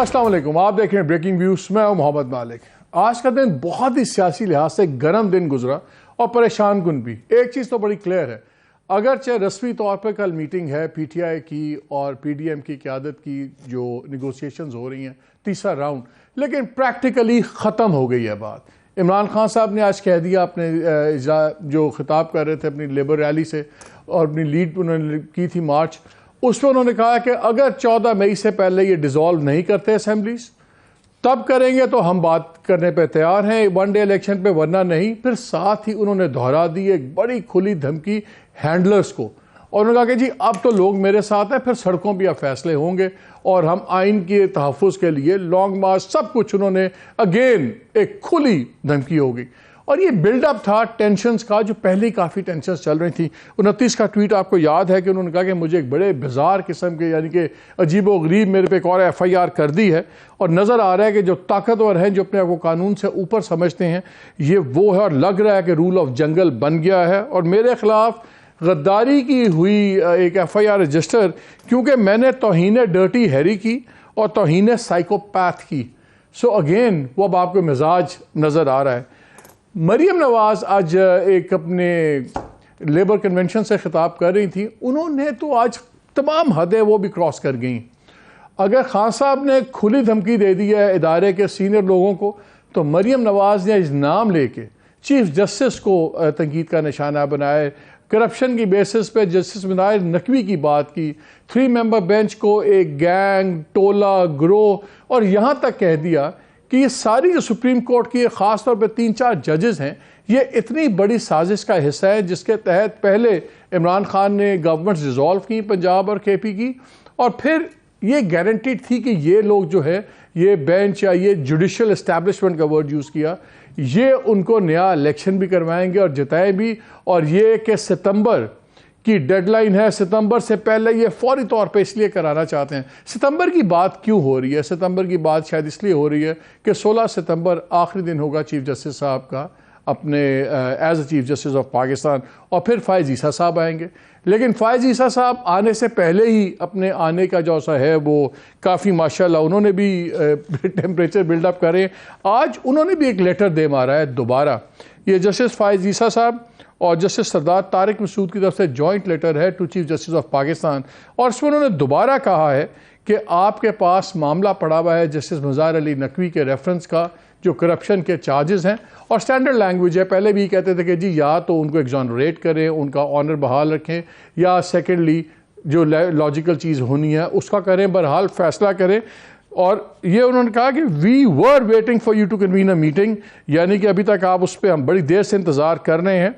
अस्सलाम वालेकुम, आप देख रहे हैं ब्रेकिंग व्यूज। मैं हूं मोहम्मद मालिक। आज का दिन बहुत ही सियासी लिहाज से गर्म दिन गुजरा और परेशान कुन भी। एक चीज़ तो बड़ी क्लियर है, अगरचे रस्मी तौर पर कल मीटिंग है पीटीआई की और पीडीएम की क़यादत की जो निगोशिएशंस हो रही हैं, तीसरा राउंड, लेकिन प्रैक्टिकली ख़त्म हो गई है बात। इमरान खान साहब ने आज कह दिया अपने जो खिताब कर रहे थे अपनी लेबर रैली से और अपनी लीड उन्होंने की थी मार्च, उसमें उन्होंने कहा कि अगर 14 मई से पहले ये डिज़ोल्व नहीं करते असेंबलीज तब करेंगे तो हम बात करने पे तैयार हैं वन डे इलेक्शन पे, वरना नहीं। फिर साथ ही उन्होंने दोहरा दी एक बड़ी खुली धमकी हैंडलर्स को और उन्होंने कहा कि जी अब तो लोग मेरे साथ हैं, फिर सड़कों पर अब फैसले होंगे और हम आइन के तहफ़्फ़ुज़ के लिए लॉन्ग मार्च सब कुछ उन्होंने अगेन एक खुली धमकी हो गई। और ये बिल्डअप था टेंशन्स का, जो पहले ही काफ़ी टेंशन्स चल रही थी। 29 का ट्वीट आपको याद है कि उन्होंने कहा कि मुझे एक बड़े बिजार किस्म के यानी कि अजीबो गरीब मेरे पे एक और FIR कर दी है और नज़र आ रहा है कि जो ताकतवर हैं, जो अपने आप को कानून से ऊपर समझते हैं, ये वो है और लग रहा है कि रूल ऑफ जंगल बन गया है और मेरे ख़िलाफ़ गद्दारी की हुई एक FIR रजिस्टर, क्योंकि मैंने तौहीन डर्टी हैरी की और तौहीन साइकोपैथ की। सो अगेन वो अब आपको मिजाज नज़र आ रहा है। मरियम नवाज़ आज एक अपने लेबर कन्वेंशन से ख़िताब कर रही थी, उन्होंने तो आज तमाम हदें वो भी क्रॉस कर गई। अगर खान साहब ने खुली धमकी दे दी है इदारे के सीनियर लोगों को, तो मरियम नवाज़ ने इस नाम लेके चीफ जस्टिस को तनकीद का निशाना बनाया, करप्शन की बेसिस पे जस्टिस मुनायर नकवी की बात की, 3 मेंबर बेंच को एक गैंग, टोला, ग्रोह और यहाँ तक कह दिया कि ये सारी जो सुप्रीम कोर्ट की ख़ास तौर पे 3-4 जजेस हैं, ये इतनी बड़ी साजिश का हिस्सा है जिसके तहत पहले इमरान खान ने गवर्नमेंट्स डिज़ोल्व की पंजाब और KP की और फिर ये गारंटीड थी कि ये लोग जो है ये बेंच या ये जुडिशल इस्टेब्लिशमेंट का वर्ड यूज़ किया, ये उनको नया इलेक्शन भी करवाएंगे और जिताए भी। और ये कि सितंबर की डेडलाइन है, सितंबर से पहले ये फौरी तौर पे इसलिए कराना चाहते हैं। सितंबर की बात क्यों हो रही है? सितंबर की बात शायद इसलिए हो रही है कि 16 सितंबर आखिरी दिन होगा चीफ जस्टिस साहब का अपने as a chief justice of Pakistan और फिर फ़ायज़ ईसा साहब आएंगे। लेकिन फ़ायज़ ईसा साहब आने से पहले ही अपने आने का जो सा है वो काफ़ी माशाल्लाह उन्होंने भी टेम्परेचर बिल्डअप करे। आज उन्होंने भी एक लेटर दे मारा है दोबारा। ये जस्टिस फ़ायज़ ईसा साहब और जस्टिस सरदार तारिक मसूद की तरफ से जॉइंट लेटर है to chief justice of Pakistan और इसमें उन्होंने दोबारा कहा है कि आपके पास मामला पड़ा हुआ है जस्टिस मुज़ाहिर अली नकवी के रेफरेंस का, जो करप्शन के चार्जेस हैं और स्टैंडर्ड लैंग्वेज है। पहले भी कहते थे कि जी या तो उनको एग्जॉनरेट करें, उनका ऑनर बहाल रखें, या सेकेंडली जो लॉजिकल चीज़ होनी है उसका करें, बहरहाल फैसला करें। और ये उन्होंने कहा कि we were waiting for you to convene a meeting, यानी कि अभी तक आप उस पर हम बड़ी देर से इंतज़ार कर रहे हैं।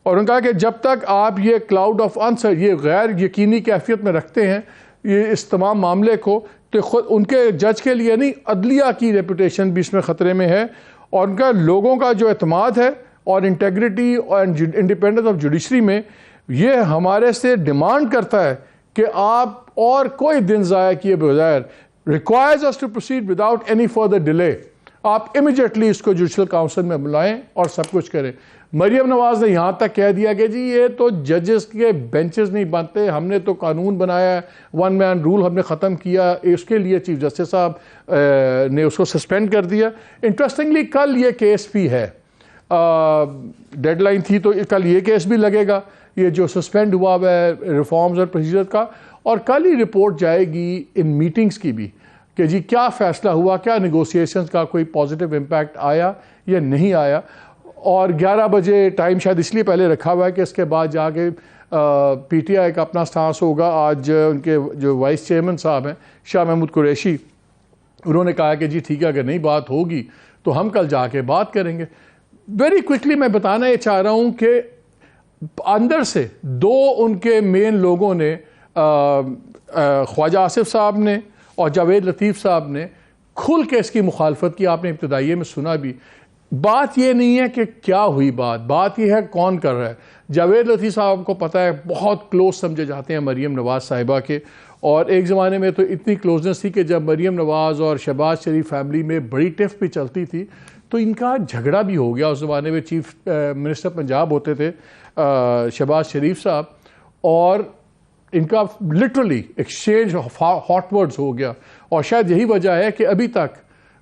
और उन्होंने कहा कि जब तक आप ये क्लाउड ऑफ आंसर, ये गैर यकीनी कैफियत में रखते हैं ये इस तमाम मामले को, तो खुद उनके जज के लिए नहीं, अदलिया की रेपुटेशन भी इसमें ख़तरे में है और उनका लोगों का जो एतमाद है और इंटेग्रिटी और इंडिपेंडेंस ऑफ जुडिशरी में, ये हमारे से डिमांड करता है कि आप और कोई दिन ज़ाया किए बगैर, requires us to proceed without any further delay, आप इमीडिएटली इसको जुडिशल काउंसिल में बुलाएं और सब कुछ करें। मरियम नवाज़ ने यहाँ तक कह दिया कि जी ये तो जजेस के बेंचेस नहीं बनते, हमने तो कानून बनाया है, 1 मैन रूल हमने ख़त्म किया, इसके लिए चीफ जस्टिस साहब ने उसको सस्पेंड कर दिया। इंटरेस्टिंगली कल ये केस भी है, डेडलाइन थी तो कल ये केस भी लगेगा, ये जो सस्पेंड हुआ है रिफॉर्म्स और प्रोसीजर का, और कल ही रिपोर्ट जाएगी इन मीटिंग्स की भी कि जी क्या फ़ैसला हुआ, क्या निगोशिएशंस का कोई पॉजिटिव इम्पैक्ट आया या नहीं आया। और 11 बजे टाइम शायद इसलिए पहले रखा हुआ है कि इसके बाद जाके PTI का अपना स्टांस होगा। आज उनके जो वाइस चेयरमैन साहब हैं शाह महमूद कुरैशी, उन्होंने कहा कि जी ठीक है, अगर नहीं बात होगी तो हम कल जाके बात करेंगे। वेरी क्विकली मैं बताना ये चाह रहा हूँ कि अंदर से 2 उनके मेन लोगों ने, ख्वाजा आसिफ साहब ने और जावेद लतीफ़ साहब ने खुल के इसकी मुखालफत की। आपने इब्तदाइये में सुना भी। बात ये नहीं है कि क्या हुई, बात ये है कौन कर रहा है। जावेद लतीफ़ साहब को पता है, बहुत क्लोज समझे जाते हैं मरियम नवाज़ साहिबा के, और एक ज़माने में तो इतनी क्लोजनेस थी कि जब मरियम नवाज़ और शहबाज शरीफ फैमिली में बड़ी टिफ भी चलती थी तो इनका झगड़ा भी हो गया। उस ज़माने में चीफ मिनिस्टर पंजाब होते थे शहबाज शरीफ साहब, और इनका लिटरली एक्सचेंज हॉट वर्ड्स हो गया, और शायद यही वजह है कि अभी तक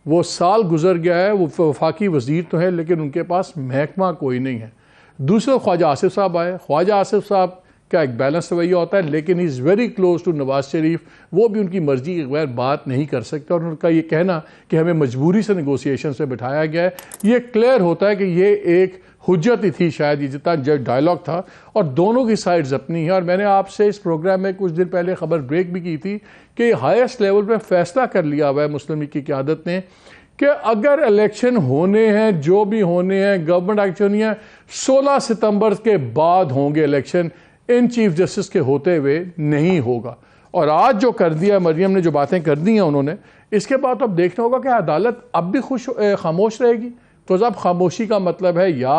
वो साल गुजर गया है, वो वफाकी वज़ीर तो है लेकिन उनके पास महकमा कोई नहीं है। दूसरे ख्वाजा आसिफ साहब आए, ख्वाजा आसिफ साहब का एक बैलेंस रवैया होता है, लेकिन is very close to Nawaz Sharif, वो भी उनकी मर्जी के बगैर बात नहीं कर सकते, और उनका ये कहना कि हमें मजबूरी से नेगोशिएशन से बिठाया गया है, ये क्लियर होता है कि ये एक हुज्जत ही थी शायद, ये जितना डायलॉग था, और दोनों की साइड्स अपनी है। और मैंने आपसे इस प्रोग्राम में कुछ दिन पहले खबर ब्रेक भी की थी कि हाईएस्ट लेवल पे फैसला कर लिया हुआ है मुस्लिम लीग की क़यादत ने कि अगर इलेक्शन होने हैं, जो भी होने हैं, गवर्नमेंट एक्शन होनी है, 16 सितंबर के बाद होंगे इलेक्शन, इन चीफ जस्टिस के होते हुए नहीं होगा। और आज जो कर दिया मरियम ने, जो बातें कर दी हैं उन्होंने, इसके बाद अब देखना होगा कि अदालत अब भी खामोश रहेगी। तो अब खामोशी का मतलब है या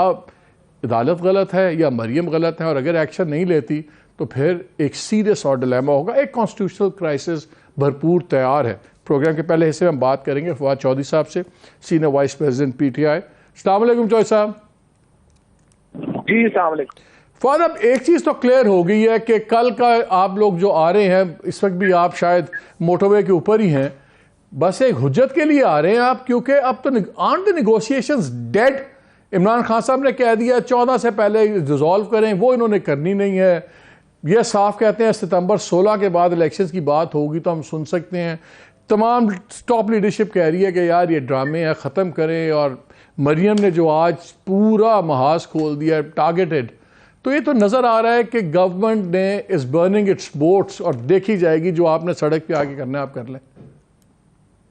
अदालत गलत है या मरियम गलत है, और अगर एक्शन नहीं लेती तो फिर एक सीरियस और डिलेमा होगा। एक कॉन्स्टिट्यूशनल क्राइसिस भरपूर तैयार है। प्रोग्राम के पहले हिस्से में हम बात करेंगे फवाद चौधरी साहब से, सीनियर वाइस प्रेसिडेंट पीटीआई। अस्सलाम वालेकुम चौधरी साहब। जी अस्सलाम वालेकुम। फवाद, अब एक चीज़ तो क्लियर हो गई है कि कल का आप लोग जो आ रहे हैं, इस वक्त भी आप शायद मोटरवे के ऊपर ही हैं, बस एक हुज्जत के लिए आ रहे हैं आप, क्योंकि अब तो are the negotiations dead. Imran Khan साहब ने कह दिया 14 से पहले रिजॉल्व करें, वो इन्होंने करनी नहीं है। ये साफ कहते हैं सितंबर 16 के बाद इलेक्शंस की बात होगी तो हम सुन सकते हैं। तमाम टॉप लीडरशिप कह रही है कि यार ये ड्रामे हैं, ख़त्म करें। और मरियम ने जो आज पूरा महाज खोल दिया टारगेटेड, तो ये तो नज़र आ रहा है कि गवर्नमेंट ने इज बर्निंग इट्स बोट्स, और देखी जाएगी जो आपने सड़क पे आके करना है आप कर लें।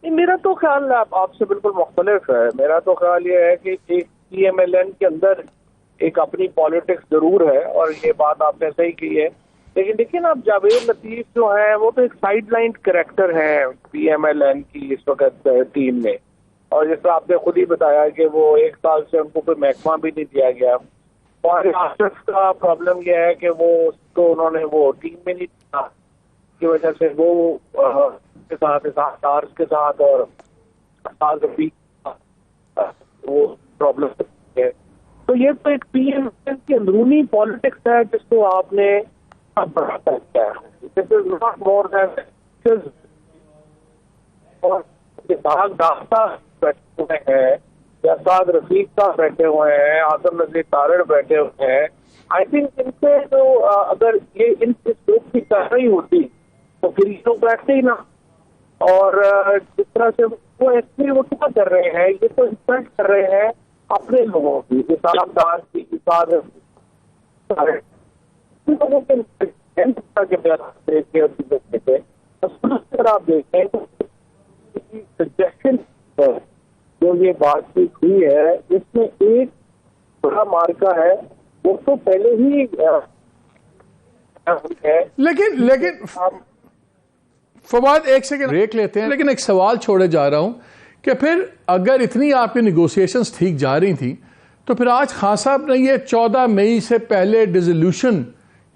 मेरा तो ख्याल आपसे बिल्कुल मुख्तलिफ है। मेरा तो ख्याल ये है कि एक PMLN के अंदर एक अपनी पॉलिटिक्स जरूर है, और ये बात आपने सही की है। लेकिन देखिए ना, अब जावेद लतीफ जो है वो तो एक साइड लाइन कैरेक्टर है PMLN की इस वक्त टीम में, और जैसा आपने खुद ही बताया कि वो एक साल से उनको कोई महकमा भी नहीं दिया गया। और आसिफ का प्रॉब्लम यह है कि वो उसको उन्होंने वो टीम में नहीं दिया, की वजह से वो के साथ और वो प्रॉब्लम है। तो ये तो एक PMLN की अंदरूनी पॉलिटिक्स है जिसको आपने बढ़ा सकता है। This is not more than और बैठे हुए हैं, या साद रफीक साहब बैठे हुए हैं, आजम नजीर तारड़ बैठे हुए हैं। आई थिंक इनसे तो अगर ये इस ग्रुप की कार्रवाई होती तो फिर ये लोग बैठते ही ना। और जिस तरह से वो एक्चुअली वो क्या कर रहे हैं, ये तो इंसल्ट कर रहे हैं अपने लोगों की, किसानदार की, लोगों के अगर आप देखें तो सजेशन जो ये बातचीत हुई है, इसमें एक बड़ा मार्का है, वो तो पहले ही है। लेकिन फवाद एक सेकंड ब्रेक लेते हैं, लेकिन एक सवाल छोड़े जा रहा हूं कि फिर अगर इतनी आपकी नेगोशिएशंस ठीक जा रही थी तो फिर आज खान साहब ने ये 14 मई से पहले डिसोल्यूशन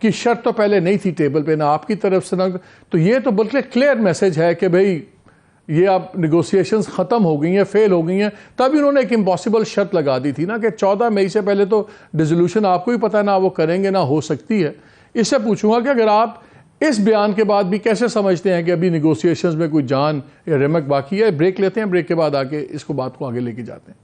की शर्त तो पहले नहीं थी टेबल पे, ना आपकी तरफ से ना, तो ये तो बिल्कुल क्लियर मैसेज है कि भाई ये अब नेगोशिएशंस ख़त्म हो गई हैं, फेल हो गई हैं। तभी उन्होंने एक इम्पॉसिबल शर्त लगा दी थी ना कि 14 मई से पहले तो डिसोल्यूशन आपको ही पता है ना वो करेंगे ना हो सकती है। इससे पूछूंगा कि अगर आप इस बयान के बाद भी कैसे समझते हैं कि अभी नेगोशिएशंस में कोई जान या रिमक बाकी है। ब्रेक लेते हैं, ब्रेक के बाद आके इसको बात को आगे लेके जाते हैं।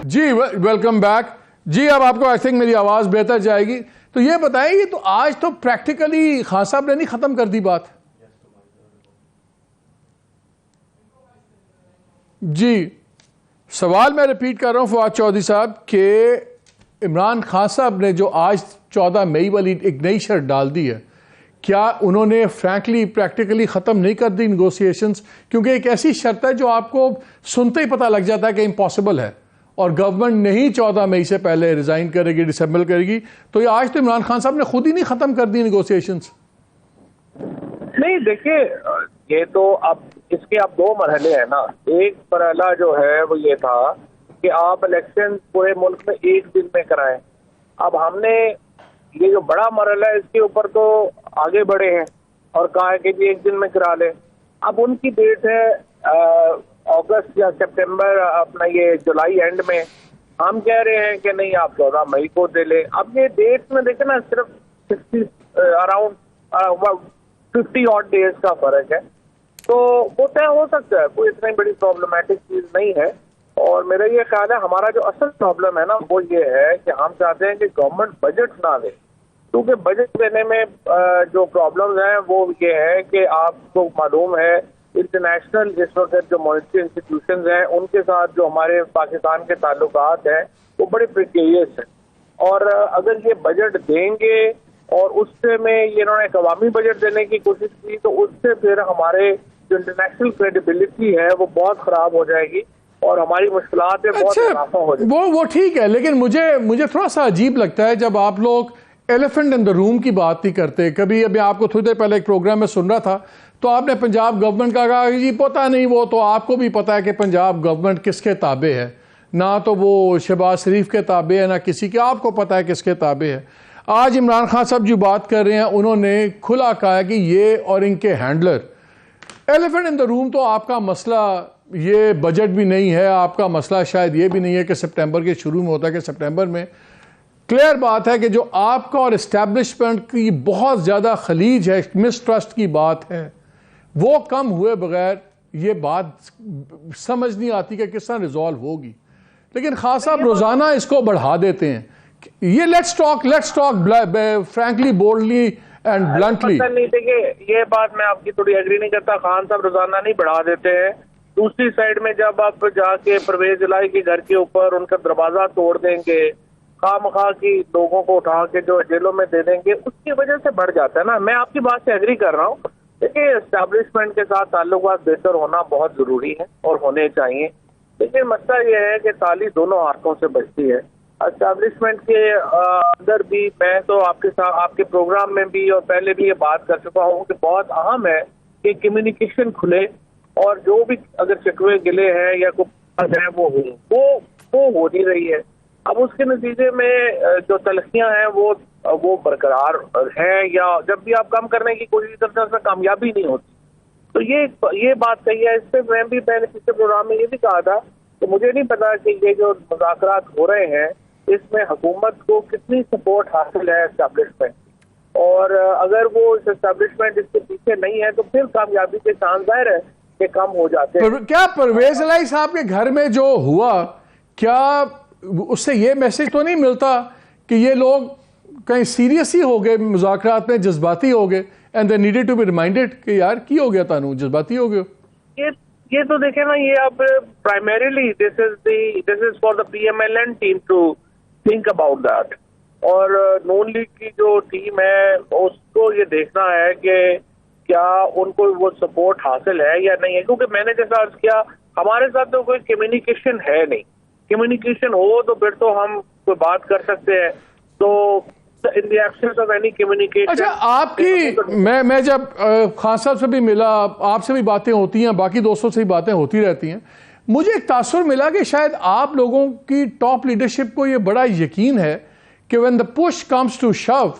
जी वेलकम बैक जी। अब आपको आई थिंक मेरी आवाज बेहतर जाएगी। तो ये बताइए, तो आज तो प्रैक्टिकली खान साहब ने नहीं खत्म कर दी बात जी। सवाल मैं रिपीट कर रहा हूं फवाद चौधरी साहब के इमरान खान साहब ने जो आज 14 मई वाली एक नई शर्त डाल दी है, क्या उन्होंने फ्रैंकली प्रैक्टिकली ख़त्म नहीं कर दी नेगोशिएशंस? क्योंकि एक ऐसी शर्त है जो आपको सुनते ही पता लग जाता है कि इम्पॉसिबल है, और गवर्नमेंट नहीं 14 मई से पहले रिजाइन करेगी, डिसेंबल करेगी। तो ये आज तो इमरान खान साहब ने खुद ही नहीं ख़त्म कर दी नेगोशिएशंस। नहीं देखिए, ये तो अब इसके अब दो मरहले हैं ना। एक मरहला जो है वो ये था कि आप इलेक्शन पूरे मुल्क में एक दिन में कराएं। अब हमने ये जो बड़ा मरहला है इसके ऊपर तो आगे बढ़े हैं और कहा है कि जी एक दिन में करा लें। अब उनकी डेट है अगस्त या सितंबर, अपना ये जुलाई एंड में। हम कह रहे हैं कि नहीं आप 14 मई को दे लें। अब ये डेट में देखें ना, सिर्फ 60 अराउंड 50 ऑड डेज का फर्क है, तो वो तय हो सकता है, कोई इतनी बड़ी प्रॉब्लमेटिक चीज नहीं है। और मेरा ये ख्याल है हमारा जो असल प्रॉब्लम है ना वो ये है कि हम चाहते हैं कि गवर्नमेंट बजट ना दे, क्योंकि बजट देने में जो प्रॉब्लम्स हैं वो ये है कि आपको मालूम है इंटरनेशनल इस वक्त जो मॉनेटरी इंस्टीट्यूशंस हैं उनके साथ जो हमारे पाकिस्तान के ताल्लुकात हैं वो बड़े प्रिकेरियस हैं। और अगर ये बजट देंगे और उससे में ये इन्होंने कवामी बजट देने की कोशिश की तो उससे फिर हमारे जो इंटरनेशनल क्रेडिबिलिटी है वो बहुत खराब हो जाएगी और हमारी मुश्किलात में बहुत इजाफा हो जाएगा। वो ठीक है, लेकिन मुझे थोड़ा सा अजीब लगता है जब आप लोग एलिफेंट इन द रूम की बात नहीं करते। कभी अभी आपको थोड़ी देर पहले एक प्रोग्राम में सुन रहा था तो आपने पंजाब गवर्नमेंट का कहा कि जी पता नहीं, वो तो आपको भी पता है कि पंजाब गवर्नमेंट किसके ताबे है, ना तो वो शहबाज शरीफ के ताबे है ना किसी के, आपको पता है किसके ताबे है। आज इमरान खान साहब जो बात कर रहे हैं उन्होंने खुला कहा है कि ये और इनके handler, elephant in the room तो आपका मसला ये बजट भी नहीं है, आपका मसला शायद ये भी नहीं है कि सितंबर के शुरू में होता है कि सितंबर में। क्लियर बात है कि जो आपका और इस्टेब्लिशमेंट की बहुत ज़्यादा खलीज है, मिसट्रस्ट की बात है, वो कम हुए बगैर ये बात समझ नहीं आती कि किस तरह रिजॉल्व होगी। लेकिन खास साहब रोज़ाना इसको बढ़ा देते हैं। ये let's talk frankly, boldly and bluntly. नहीं, देखिए ये बात मैं आपकी थोड़ी एग्री नहीं करता। खान साहब रोजाना नहीं बढ़ा देते हैं। दूसरी साइड में जब आप जाके परवेज इलाही के घर के ऊपर उनका दरवाजा तोड़ देंगे, खामखा की लोगों को उठा के जो जेलों में दे देंगे, उसकी वजह से बढ़ जाता है ना। मैं आपकी बात से एग्री कर रहा हूँ। देखिए एस्टेब्लिशमेंट के साथ ताल्लुकात बेहतर होना बहुत जरूरी है और होने चाहिए, लेकिन मसला ये है कि ताली दोनों हाथों से बजती है। एस्टेब्लिशमेंट के अंदर भी मैं तो आपके साथ आपके प्रोग्राम में भी और पहले भी ये बात कर चुका हूँ कि बहुत अहम है कि कम्युनिकेशन खुले और जो भी अगर शिकवे गिले हैं या कुछ है वो हो नहीं रही है। अब उसके नतीजे में जो तलखियां हैं वो बरकरार हैं, या जब भी आप काम करने की कोशिश करते हैं उसमें कामयाबी नहीं होती। तो ये बात सही है। इससे मैं भी पहले पिछले प्रोग्राम में ये भी कहा था कि मुझे नहीं पता कि ये जो मुज़ाकरात हो रहे हैं इसमें हुकूमत को कितनी सपोर्ट हासिल है एस्टेब्लिशमेंट, और अगर वो एस्टेब्लिशमेंट इसके पीछे नहीं है तो फिर कामयाबी के चांस ज़ाहिर है कि कम हो जाते हैं। क्या परवेज इलाही साहब के घर में जो हुआ, क्या उससे ये मैसेज तो नहीं मिलता कि ये लोग कहीं सीरियस ही हो गए, मुज़ाकरात में जज्बाती हो गए, and they needed to be reminded कि यार की हो गया तानू, जज्बाती हो गए। ये तो देखे ना, ये अब primarily this is for the PMLN team to think about that, और नून लीग की जो टीम है उसको ये देखना है कि क्या उनको वो सपोर्ट हासिल है या नहीं है। क्योंकि मैंने जैसा अर्ज किया, हमारे साथ तो कोई कम्युनिकेशन है नहीं। कम्युनिकेशन हो तो फिर तो हम कोई बात कर सकते हैं। तो in the absence of any communication. अच्छा, आपकी मैं जब खान साहब से भी मिला, आपसे भी बातें होती हैं, बाकी दोस्तों से भी बातें होती रहती हैं, मुझे एक तासुर मिला कि शायद आप लोगों की टॉप लीडरशिप को ये बड़ा यकीन है कि when the push comes to shove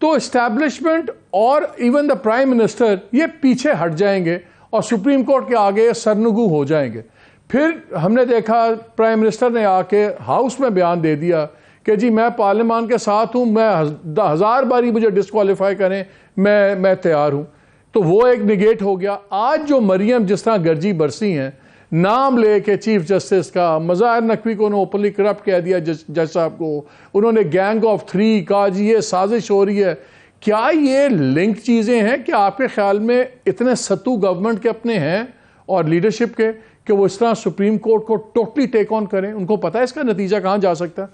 तो एस्टैब्लिशमेंट और इवन द प्राइम मिनिस्टर ये पीछे हट जाएंगे और सुप्रीम कोर्ट के आगे सरनगू हो जाएंगे। फिर हमने देखा प्राइम मिनिस्टर ने आके हाउस में बयान दे दिया कि जी मैं पार्लियामान के साथ हूँ, मैं 1000 बारी मुझे डिस्क्वालीफाई करें मैं तैयार हूँ। तो वो एक निगेट हो गया। आज जो मरियम जिस तरह गर्जी बरसी हैं, नाम ले के चीफ जस्टिस का, मज़ाहिर नकवी को उन्होंने ओपनली करप्ट कह दिया जज साहब को, उन्होंने गैंग ऑफ 3 कहा, जी ये साजिश हो रही है। क्या ये लिंक चीज़ें हैं कि आपके ख्याल में इतने सत्तू गवर्नमेंट के अपने हैं और लीडरशिप के कि वो इस तरह सुप्रीम कोर्ट को टोटली टेक ऑन करें? उनको पता है इसका नतीजा कहाँ जा सकता है?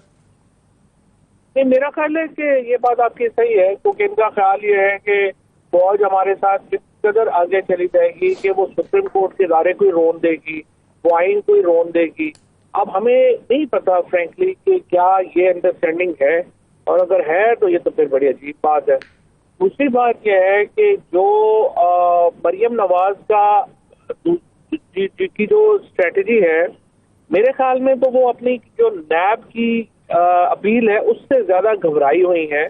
नहीं, मेरा ख्याल है कि ये बात आपकी सही है, क्योंकि इनका ख्याल ये है कि फौज हमारे साथ किस कदर आगे चली जाएगी कि वो सुप्रीम कोर्ट के इदारे को ही रोन देगी, वो आइन को ही रोन देगी। अब हमें नहीं पता फ्रेंकली कि क्या ये अंडरस्टैंडिंग है, और अगर है तो ये तो फिर बड़ी अजीब बात है। दूसरी बात यह है कि जो मरियम नवाज का की जो स्ट्रेटजी है मेरे ख्याल में तो वो अपनी जो नैब की अपील है उससे ज्यादा घबराई हुई है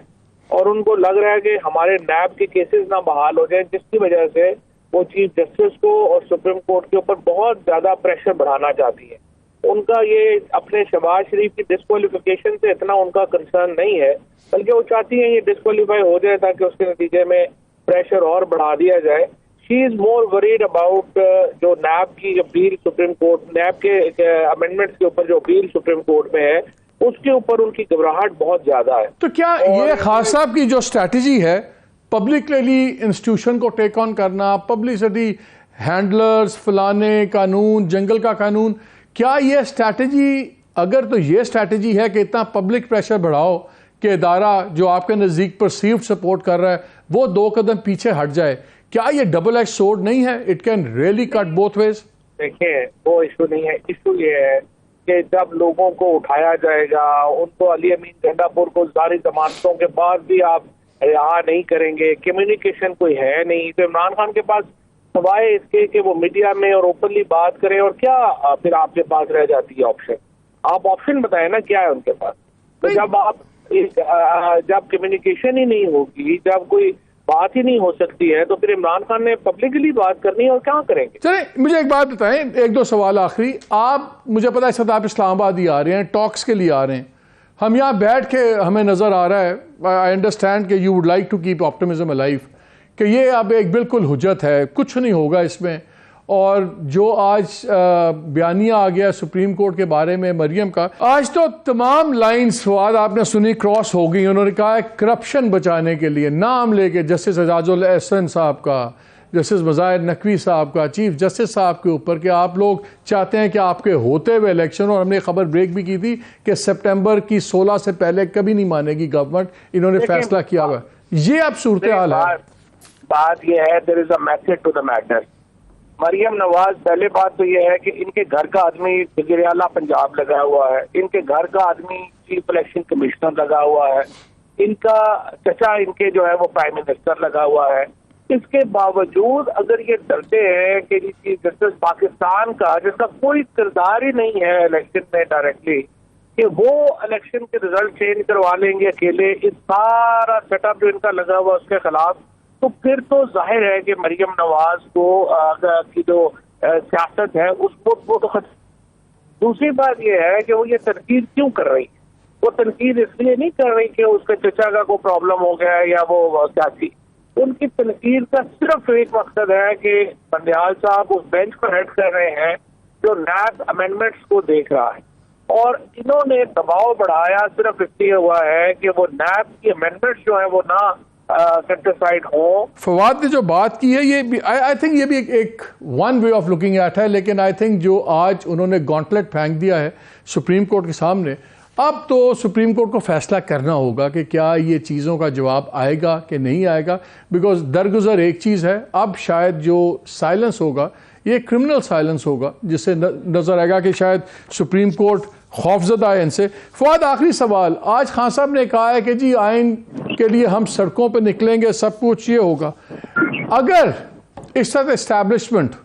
और उनको लग रहा है कि हमारे नैब के केसेस ना बहाल हो जाए, जिसकी वजह से वो चीफ जस्टिस को और सुप्रीम कोर्ट के ऊपर बहुत ज्यादा प्रेशर बढ़ाना चाहती है। उनका ये अपने शहबाज शरीफ की डिस्क्वालिफिकेशन से इतना उनका कंसर्न नहीं है, बल्कि वो चाहती है ये डिस्क्वालीफाई हो जाए ताकि उसके नतीजे में प्रेशर और बढ़ा दिया जाए। She is more worried about जो नैब की अपील सुप्रीम कोर्ट, नैब के अमेंडमेंट्स के ऊपर जो अपील सुप्रीम कोर्ट में है उसके ऊपर उनकी घबराहट बहुत ज्यादा है। तो क्या ये खान साहब की जो स्ट्रैटेजी है पब्लिकली इंस्टीट्यूशन को टेक ऑन करना, पब्लिसिटी, हैंडलर्स, फलाने कानून, जंगल का कानून, क्या ये स्ट्रैटेजी, अगर तो ये स्ट्रैटेजी है कि इतना पब्लिक प्रेशर बढ़ाओ कि इदारा जो आपके नज़दीक परसीव्ड सपोर्ट कर रहा है वो 2 कदम पीछे हट जाए, क्या ये डबल एज सोर्ड नहीं है? It can really cut both ways. देखिए वो इशू नहीं है, इशू ये है कि जब लोगों को उठाया जाएगा, उनको अली अमीन झंडापुर को जारी जमानतों के बाद भी आप रिहा नहीं करेंगे, कम्युनिकेशन कोई है नहीं, तो इमरान खान के पास सवाए इसके कि वो मीडिया में और ओपनली बात करें और क्या फिर आपके पास रह जाती है ऑप्शन? आप ऑप्शन बताएं ना, क्या है उनके पास? तो जब आप जब कम्युनिकेशन ही नहीं होगी, जब कोई बात ही नहीं हो सकती है, तो फिर इमरान खान ने पब्लिकली बात करनी है और क्या करेंगे? चले मुझे एक बात बताएं, 1-2 सवाल आखिरी। आप, मुझे पता है इस वक्त आप इस्लामाबाद ही आ रहे हैं, टॉक्स के लिए आ रहे हैं, हम यहाँ बैठ के हमें नज़र आ रहा है, आई अंडरस्टैंड कि you would like to keep optimism alive, कि ये अब एक बिल्कुल हुज्जत है, कुछ नहीं होगा इसमें। और जो आज बयानिया आ गया सुप्रीम कोर्ट के बारे में मरियम का, आज तो तमाम लाइन्स फवाद आपने सुनी क्रॉस हो गई। उन्होंने कहा है करप्शन बचाने के लिए नाम लेके जस्टिस एजाजुल एहसन साहब का, जस्टिस मज़ाहिर नकवी साहब का, चीफ जस्टिस साहब के ऊपर कि आप लोग चाहते हैं कि आपके होते हुए इलेक्शन, और हमने खबर ब्रेक भी की थी कि सितंबर की 16 से पहले कभी नहीं मानेगी गवर्नमेंट, इन्होंने फैसला किया हुआ। ये अब सूरत हाल है। बात ये है, there is a method to the madness. Maryam Nawaz, पहले बात तो ये है कि इनके घर का आदमी वज़ीर आला पंजाब लगा हुआ है, इनके घर का आदमी चीफ इलेक्शन कमिश्नर लगा हुआ है, इनका चचा इनके जो है वो प्राइम मिनिस्टर लगा हुआ है। इसके बावजूद अगर ये डरते हैं कि चीफ जस्टिस पाकिस्तान का, जिसका कोई किरदार ही नहीं है इलेक्शन में डायरेक्टली, कि वो इलेक्शन के रिजल्ट चेंज करवा लेंगे अकेले, इस सारा सेटअप जो इनका लगा हुआ उसके खिलाफ, तो फिर तो जाहिर है कि मरियम नवाज को की जो सियासत है उसको तो दूसरी बात यह है कि वो ये तनकीद क्यों कर रही है? वो तनकीद इसलिए नहीं कर रही कि उसके चचा का कोई प्रॉब्लम हो गया या वो सियासी, उनकी तनकीद का सिर्फ एक मकसद है कि बंदियाल साहब उस बेंच पर हेड कर रहे हैं जो नैब अमेंडमेंट्स को देख रहा है, और इन्होंने दबाव बढ़ाया सिर्फ इसलिए हुआ है कि वो नैब की अमेंडमेंट्स जो है वो ना सेटिस्फाइड हो। फवाद ने जो बात की है ये भी आई थिंक ये भी एक one way of looking at है, लेकिन आई थिंक जो आज उन्होंने गॉन्टलेट फेंक दिया है सुप्रीम कोर्ट के सामने, अब तो सुप्रीम कोर्ट को फैसला करना होगा कि क्या ये चीज़ों का जवाब आएगा कि नहीं आएगा। बिकॉज दरगुजर एक चीज़ है, अब शायद जो साइलेंस होगा ये क्रिमिनल साइलेंस होगा, जिससे नज़र आएगा कि शायद सुप्रीम कोर्ट खौफजदा है इनसे। फवाद, आखिरी सवाल, आज खान साहब ने कहा है कि जी आइन के लिए हम सड़कों पर निकलेंगे, सब कुछ ये होगा। अगर इस तरह इस्टेब्लिशमेंट,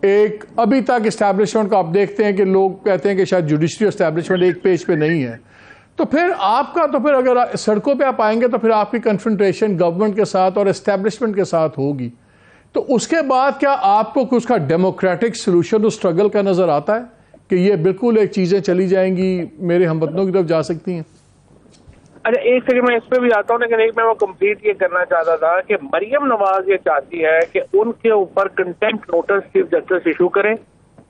एक अभी तक इस्टेब्लिशमेंट को आप देखते हैं कि लोग कहते हैं कि शायद जुडिशरी इस्टेब्लिशमेंट एक पेज पे नहीं है, तो फिर आपका, तो फिर अगर सड़कों पे आप आएंगे तो फिर आपकी कन्फ्रंटेशन गवर्नमेंट के साथ और इस्टेब्लिशमेंट के साथ होगी, तो उसके बाद क्या आपको कुछ का डेमोक्रेटिक सोल्यूशन उस स्ट्रगल का नज़र आता है कि ये बिल्कुल एक चीज़ें चली जाएंगी, मेरे हमवतनों की तरफ जा सकती हैं? अच्छा, एक सेकंड मैं इस पे भी आता हूँ, लेकिन एक मैं वो कंप्लीट ये करना चाहता था कि मरियम नवाज ये चाहती है कि उनके ऊपर contempt notice chief justice issue करें,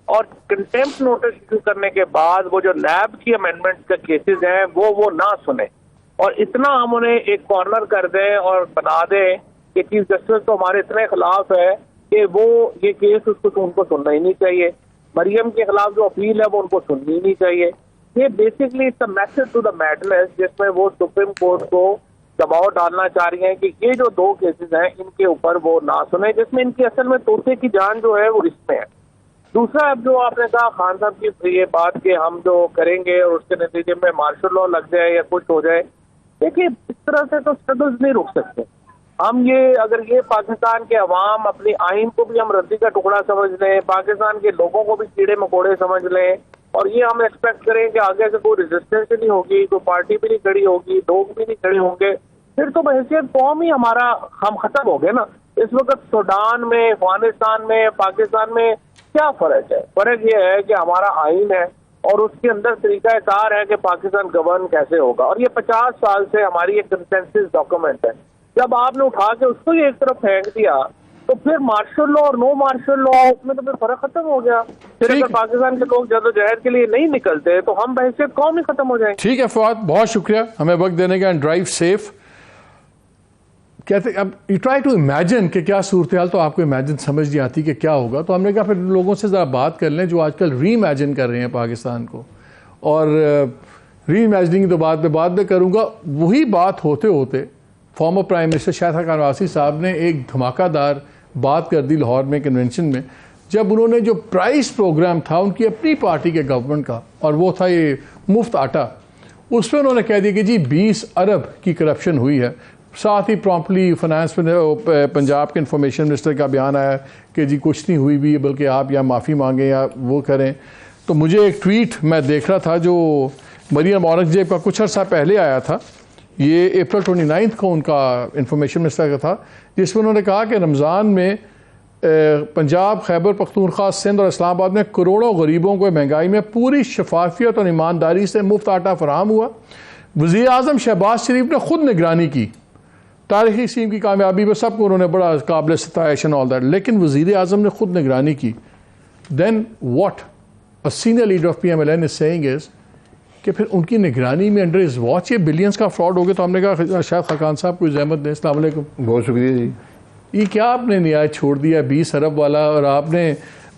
और कंटेम्प्ट नोटिस इशू करने के बाद वो जो नैब की अमेंडमेंट का केसेस हैं वो ना सुने, और इतना हम उन्हें एक कॉर्नर कर दें और बना दें कि चीफ जस्टिस तो हमारे इतने खिलाफ है कि वो ये केस उसको उनको सुनना ही नहीं चाहिए, मरियम के खिलाफ जो अपील है वो उनको सुननी ही नहीं चाहिए। ये basically it's a message to the madness, जिसमें वो सुप्रीम कोर्ट को दबाव डालना चाह रही हैं कि ये जो 2 केसेस हैं इनके ऊपर वो ना सुने, जिसमें इनकी असल में तोते की जान जो है वो इसमें है। दूसरा, अब जो आपने कहा खान साहब की ये बात कि हम जो करेंगे और उसके नतीजे में मार्शल लॉ लग जाए या कुछ हो जाए, देखिए इस तरह से तो स्ट्रगल्स नहीं रुक सकते हम। ये अगर ये पाकिस्तान के अवाम अपनी आइन को भी हम रद्दी का टुकड़ा समझ लें, पाकिस्तान के लोगों को भी कीड़े मकोड़े समझ लें, और ये हम एक्सपेक्ट करें कि आगे से कोई रेजिस्टेंस नहीं होगी, कोई पार्टी भी नहीं खड़ी होगी, लोग भी नहीं खड़े होंगे, फिर तो बहैसियत कौम ही हमारा हम खत्म हो गए ना। इस वक्त सूडान में, अफगानिस्तान में, पाकिस्तान में क्या फर्क है? फर्क ये है कि हमारा आइन है और उसके अंदर तरीकाकार है कि पाकिस्तान गवर्न कैसे होगा, और ये 50 साल से हमारी एक कंसेंसस डॉक्यूमेंट है। जब आपने उठा के उसको ही एक तरफ फेंक दिया तो फिर मार्शल लॉ और नो मार्शल लॉ, उसमें तो फिर फर्क खत्म हो गया। फिर अगर पाकिस्तान के लोग जदोजहद के लिए नहीं निकलते तो हम बहैसियत कौम ही खत्म हो जाएंगे। ठीक है फवाद, बहुत शुक्रिया हमें वक्त देने का। And drive safe. कहते अब यू ट्राई टू इमेजिन कि क्या सूरत हाल, तो आपको इमेजिन समझ नहीं आती कि क्या होगा। तो हमने कहा फिर लोगों से ज़रा बात कर लें जो आजकल री इमेजिन कर रहे हैं पाकिस्तान को, और री इमेजिनिंग तो बाद में करूँगा। वही बात होते होते former prime minister Shahid Khan Nawazi साहब ने एक धमाकेदार बात कर दी लाहौर में कन्वेंशन में, जब उन्होंने जो प्राइस प्रोग्राम था उनकी अपनी पार्टी के गवर्नमेंट का, और वो था ये मुफ्त आटा, उस पर उन्होंने कह दिया कि जी 20 अरब की करप्शन हुई है। साथ ही प्रॉम्प्टली फाइनेंस पंजाब के इंफॉर्मेशन मिनिस्टर का बयान आया कि जी कुछ नहीं हुई भी, बल्कि आप या माफ़ी मांगें या वो करें। तो मुझे एक ट्वीट मैं देख रहा था जो मरियम औरंगजेब का कुछ अर्सा पहले आया था, ये अप्रैल 29 को उनका इंफॉर्मेशन मिनिस्टर का था, जिसमें उन्होंने कहा कि रमज़ान में पंजाब, खैबर पख्तूनख्वा, सिंध और इस्लामाबाद में करोड़ों गरीबों को महंगाई में पूरी शफाफियत और ईमानदारी से मुफ्त आटा फराहम हुआ। वज़ीर आज़म शहबाज शरीफ ने खुद निगरानी की। तारीखी स्कीम की कामयाबी पर सबको उन्होंने बड़ा काबिल सताइश एंड ऑल दैट, लेकिन वज़ीर आज़म ने खुद निगरानी की। Then what a senior leader of PMLN is saying is कि फिर उनकी निगरानी में अंडर इज वॉच ये बिलियंस का फ्रॉड हो गया। तो हमने कहा शायद खान साहब कोई जहमत दें। अस्सलाम वालेकुम। बहुत शुक्रिया जी। ये क्या आपने न्याय छोड़ दिया 20 अरब वाला, और आपने,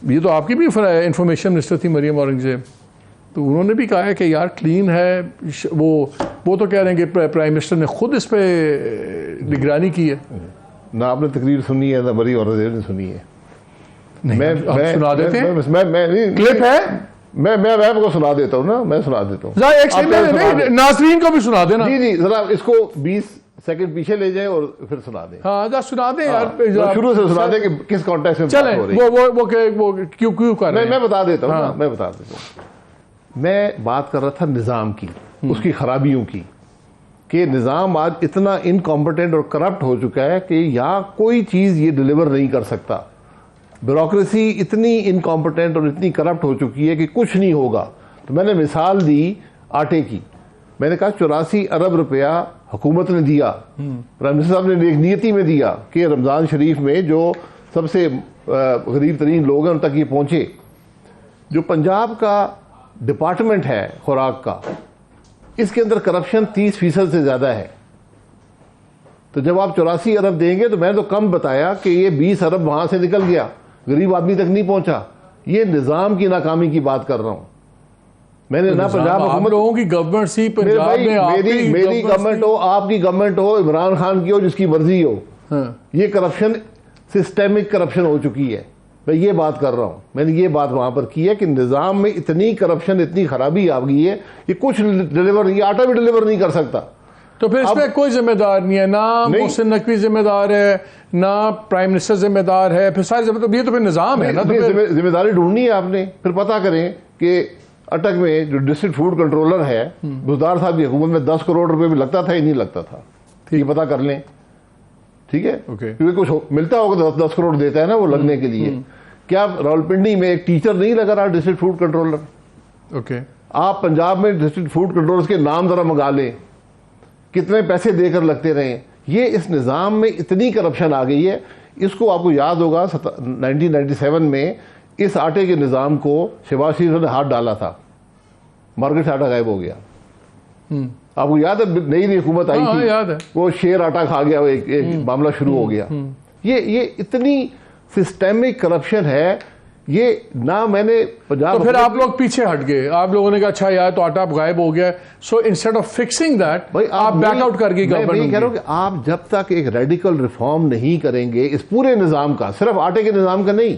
ये तो आपकी भी इंफॉर्मेशन मिनिस्टर थी मरियम औरंगजेब, तो उन्होंने भी कहा है कि यार क्लीन है। वो तो कह रहे हैं कि प्राइम मिनिस्टर ने खुद इस पर निगरानी की है। ना आपने तकरीर सुनी है ना मरियम औरंगजेब ने सुनी है। मैं सुना देते हैं, मैं क्लिप है, मैं आपको सुना देता हूँ ना, मैं सुना देता हूँ। एक नाज़रीन को भी सुना देना। जी जरा इसको 20 सेकंड पीछे ले जाए और फिर सुना दें। हाँ जा सुना दें यार, शुरू से सुना दें कि किस कॉन्टेक्स्ट में चलें। वो क्यों कर रहे हैं? मैं बता देता हूँ ना, मैं बता देता हूँ। मैं बात कर रहा था निज़ाम की, उसकी खराबियों की, कि निज़ाम आज इतना इनकॉम्पिटेंट और करप्ट हो चुका है कि यहाँ कोई चीज़ ये डिलीवर नहीं कर सकता। ब्यूरोक्रेसी इतनी इनकॉम्पिटेंट और इतनी करप्ट हो चुकी है कि कुछ नहीं होगा। तो मैंने मिसाल दी आटे की। मैंने कहा 84 अरब रुपया हुकूमत ने दिया, प्राइम मिनिस्टर साहब ने एक नीयति में दिया कि रमज़ान शरीफ में जो सबसे गरीब तरीन लोग हैं उन तक ये पहुँचे। जो पंजाब का डिपार्टमेंट है खुराक का, इसके अंदर करप्शन 30% से ज़्यादा है। तो जब आप 84 अरब देंगे, तो मैंने तो कम बताया कि ये 20 अरब वहाँ से निकल गया, गरीब आदमी तक नहीं पहुँचा। ये निज़ाम की नाकामी की बात कर रहा हूँ। मैंने ना पंजाब हुकूमत, लोगों की गवर्नमेंट सी पंजाब में, मेरी गवर्नमेंट हो, आपकी गवर्नमेंट हो, इमरान खान की हो, जिसकी मर्जी हो, ये करप्शन सिस्टेमिक करप्शन हो चुकी है। मैं ये बात कर रहा हूँ। मैंने ये बात वहाँ पर की है कि निज़ाम में इतनी करप्शन, इतनी खराबी आ गई है, ये कुछ डिलीवर, ये आटा भी डिलीवर नहीं कर सकता। तो फिर इसमें कोई जिम्मेदार नहीं है, ना मोहसिन नकवी जिम्मेदार है, ना प्राइम मिनिस्टर जिम्मेदार है, फिर सारी जिम्मेदार, ये तो फिर निज़ाम है ना। तो जिम्मेदारी ढूंढनी है आपने। फिर पता करें कि अटक में जो डिस्ट्रिक्ट फूड कंट्रोलर है, बुजदार साहब की हुकूमत में 10 करोड़ रुपए भी लगता था या नहीं लगता था, ये पता कर लें। ठीक है, क्योंकि कुछ मिलता होगा तो 10 करोड़ देता है ना वो लगने के लिए। क्या रावलपिंडी में एक टीचर नहीं लगा रहा डिस्ट्रिक्ट फूड कंट्रोलर? ओके, आप पंजाब में डिस्ट्रिक्ट फूड कंट्रोलर्स के नाम जरा मंगा लें, कितने पैसे देकर लगते रहे। ये इस निज़ाम में इतनी करप्शन आ गई है। इसको आपको याद होगा 1997 में इस आटे के निज़ाम को शहबाज शरीफ ने हाथ डाला था, मार्केट से आटा गायब हो गया। आपको याद है, नई हुकूमत आई थी, याद है, वो शेर आटा खा गया, एक मामला शुरू हो गया। ये इतनी सिस्टेमिक करप्शन है। ये ना मैंने पंजाब, तो फिर आप लोग पीछे हट गए, आप लोगों ने कहा अच्छा यार तो आटा गायब हो गया, so instead of fixing that आप बैकआउट कर गई गवर्नमेंट। मैं कह रहा हूं कि आप जब तक एक रेडिकल रिफॉर्म नहीं करेंगे इस पूरे निज़ाम का, सिर्फ आटे के निज़ाम का नहीं,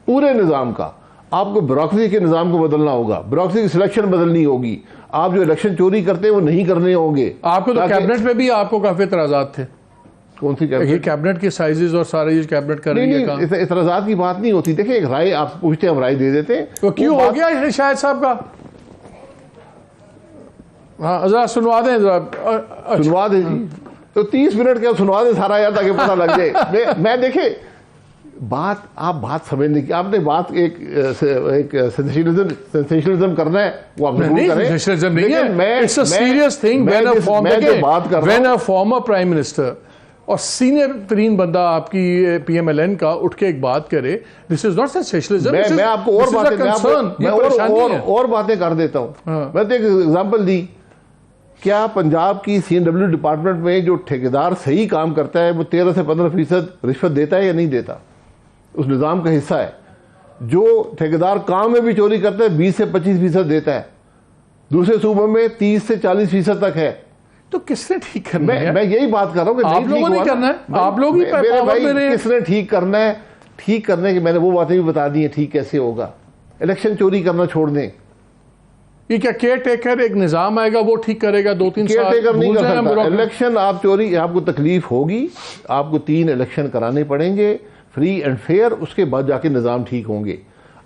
पूरे निज़ाम का, आपको ब्यूरोक्रेसी के निज़ाम को बदलना होगा, ब्यूरोक्रेसी की सिलेक्शन बदलनी होगी। आप जो इलेक्शन चोरी करते हैं वो नहीं करने होंगे। आपको तो कैबिनेट में भी आपको काफी इतराज़ात थे। कौन सी कैबिनेट के साइजेस और सारे ये कैबिनेट कर रही है काम। इतराज़ात की बात नहीं होती। देखिए एक राय आप पूछते हैं, हम राय दे देते हैं। तो क्यों हो गया शाहिद साहब का? हाँ जरा सुनवा दें जरा। सुनवा दें जी, तो 30 मिनट क्या सुनवा दें सारा यार, ताकि पता लग जाए। मैं देखे बात, आप बात समझने की, आपने बात एक सेंसेशनलिज्म करना है वो आप जरूर करें, सेंसेशनलिज्म नहीं है, मैं it's a serious thing when a former prime minister और सीनियर तरीन बंदा आपकी पीएमएलएन का उठ के एक बात करे, दिस इज नॉट सेंसेशनलिज्म। मैं आपको और बातें और बातें कर देता हूं। मैं तो एक एग्जांपल दी, क्या पंजाब की सीएनडब्ल्यू डिपार्टमेंट में जो ठेकेदार सही काम करता है वो 13 से 15% रिश्वत देता है या नहीं देता? उस निज़ाम का हिस्सा है। जो ठेकेदार काम में भी चोरी करता है 20 से 25% देता है, दूसरे सूबों में 30 से 40% तक है। तो किसने ठीक करना है? मैं यही बात कर रहा हूं कि आप लोगों ने करना है, आप लोग ही मेरे भाई किसने ठीक करना है? ठीक करने की मैंने वो बातें भी बता दी हैं, ठीक कैसे होगा। इलेक्शन चोरी करना छोड़ दें। ये क्या केयर टेकर एक निजाम आएगा वो ठीक करेगा? 2-3 साल केयर टेकर नहीं कर सकता। इलेक्शन आप चोरी, आपको तकलीफ होगी, आपको 3 इलेक्शन कराने पड़ेंगे फ्री एंड फेयर, उसके बाद जाके निजाम ठीक होंगे।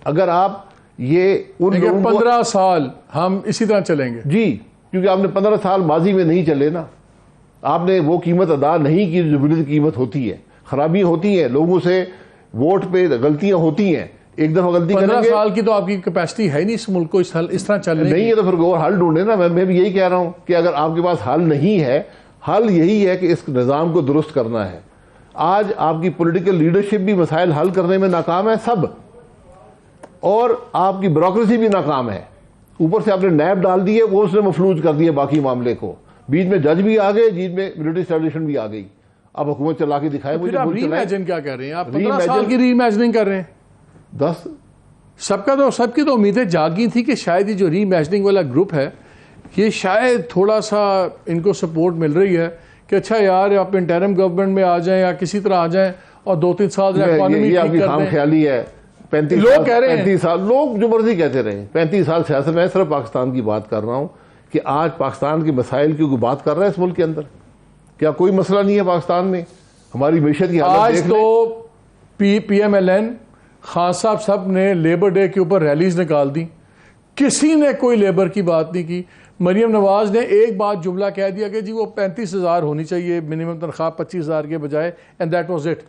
अगर आप ये उन 15 साल हम इसी तरह चलेंगे जी, क्योंकि आपने 15 साल माजी में नहीं चले ना, आपने वो कीमत अदा नहीं की जो बुनियादी कीमत होती है। खराबियां होती हैं, लोगों से वोट पे गलतियां होती हैं, एक दफा गलती 15 साल की तो आपकी कैपेसिटी है नहीं इस मुल्क को इस तरह चलने नहीं है, तो फिर और हल ढूंढे ना। मैं भी यही कह रहा हूं कि अगर आपके पास हल नहीं है, हल यही है कि इस निज़ाम को दुरुस्त करना है। आज आपकी पॉलिटिकल लीडरशिप भी मसाइल हल करने में नाकाम है सब, और आपकी ब्यूरोक्रेसी भी नाकाम है। ऊपर से आपने नैब डाल दिए, वो उसने मफलूज कर दिए बाकी मामले को। बीच में जज भी आ गए, बीच में मिलिट्री एस्टेब्लिशमेंट भी आ गई। अब हुकूमत चला के दिखाए मुझे। आप रीइमेजिन क्या कर रहे हैं? आप 15 साल की रीइमेजिनिंग कर रहे हैं। 10 सबकी तो उम्मीदें जागी थी कि शायद ये जो रीइमेजिनिंग वाला ग्रुप है, ये शायद थोड़ा सा इनको सपोर्ट मिल रही है कि अच्छा यार आप इंटरिम गवर्नमेंट में आ जाएं या किसी तरह आ जाएं और 2-3 साल इकोनॉमी ठीक कर दें। ख्याली है। 35 लोग कह रहे हैं, 35 साल लोग जो मर्जी कहते रहे, 35 साल सियासत में। सिर्फ पाकिस्तान की बात कर रहा हूं कि आज पाकिस्तान के मसाइल की कोई बात कर रहा है इस मुल्क के अंदर? क्या कोई मसला नहीं है पाकिस्तान में? हमारी मैशत की हालत आज तो पीएमएलएन खान साहब सब ने लेबर डे के ऊपर रैलीज निकाल दी, किसी ने कोई लेबर की बात नहीं की। मरियम नवाज ने एक बात जुमला कह दिया कि जी वो 35,000 होनी चाहिए मिनिमम तनख्वाह 25,000 के बजाय, and that was it.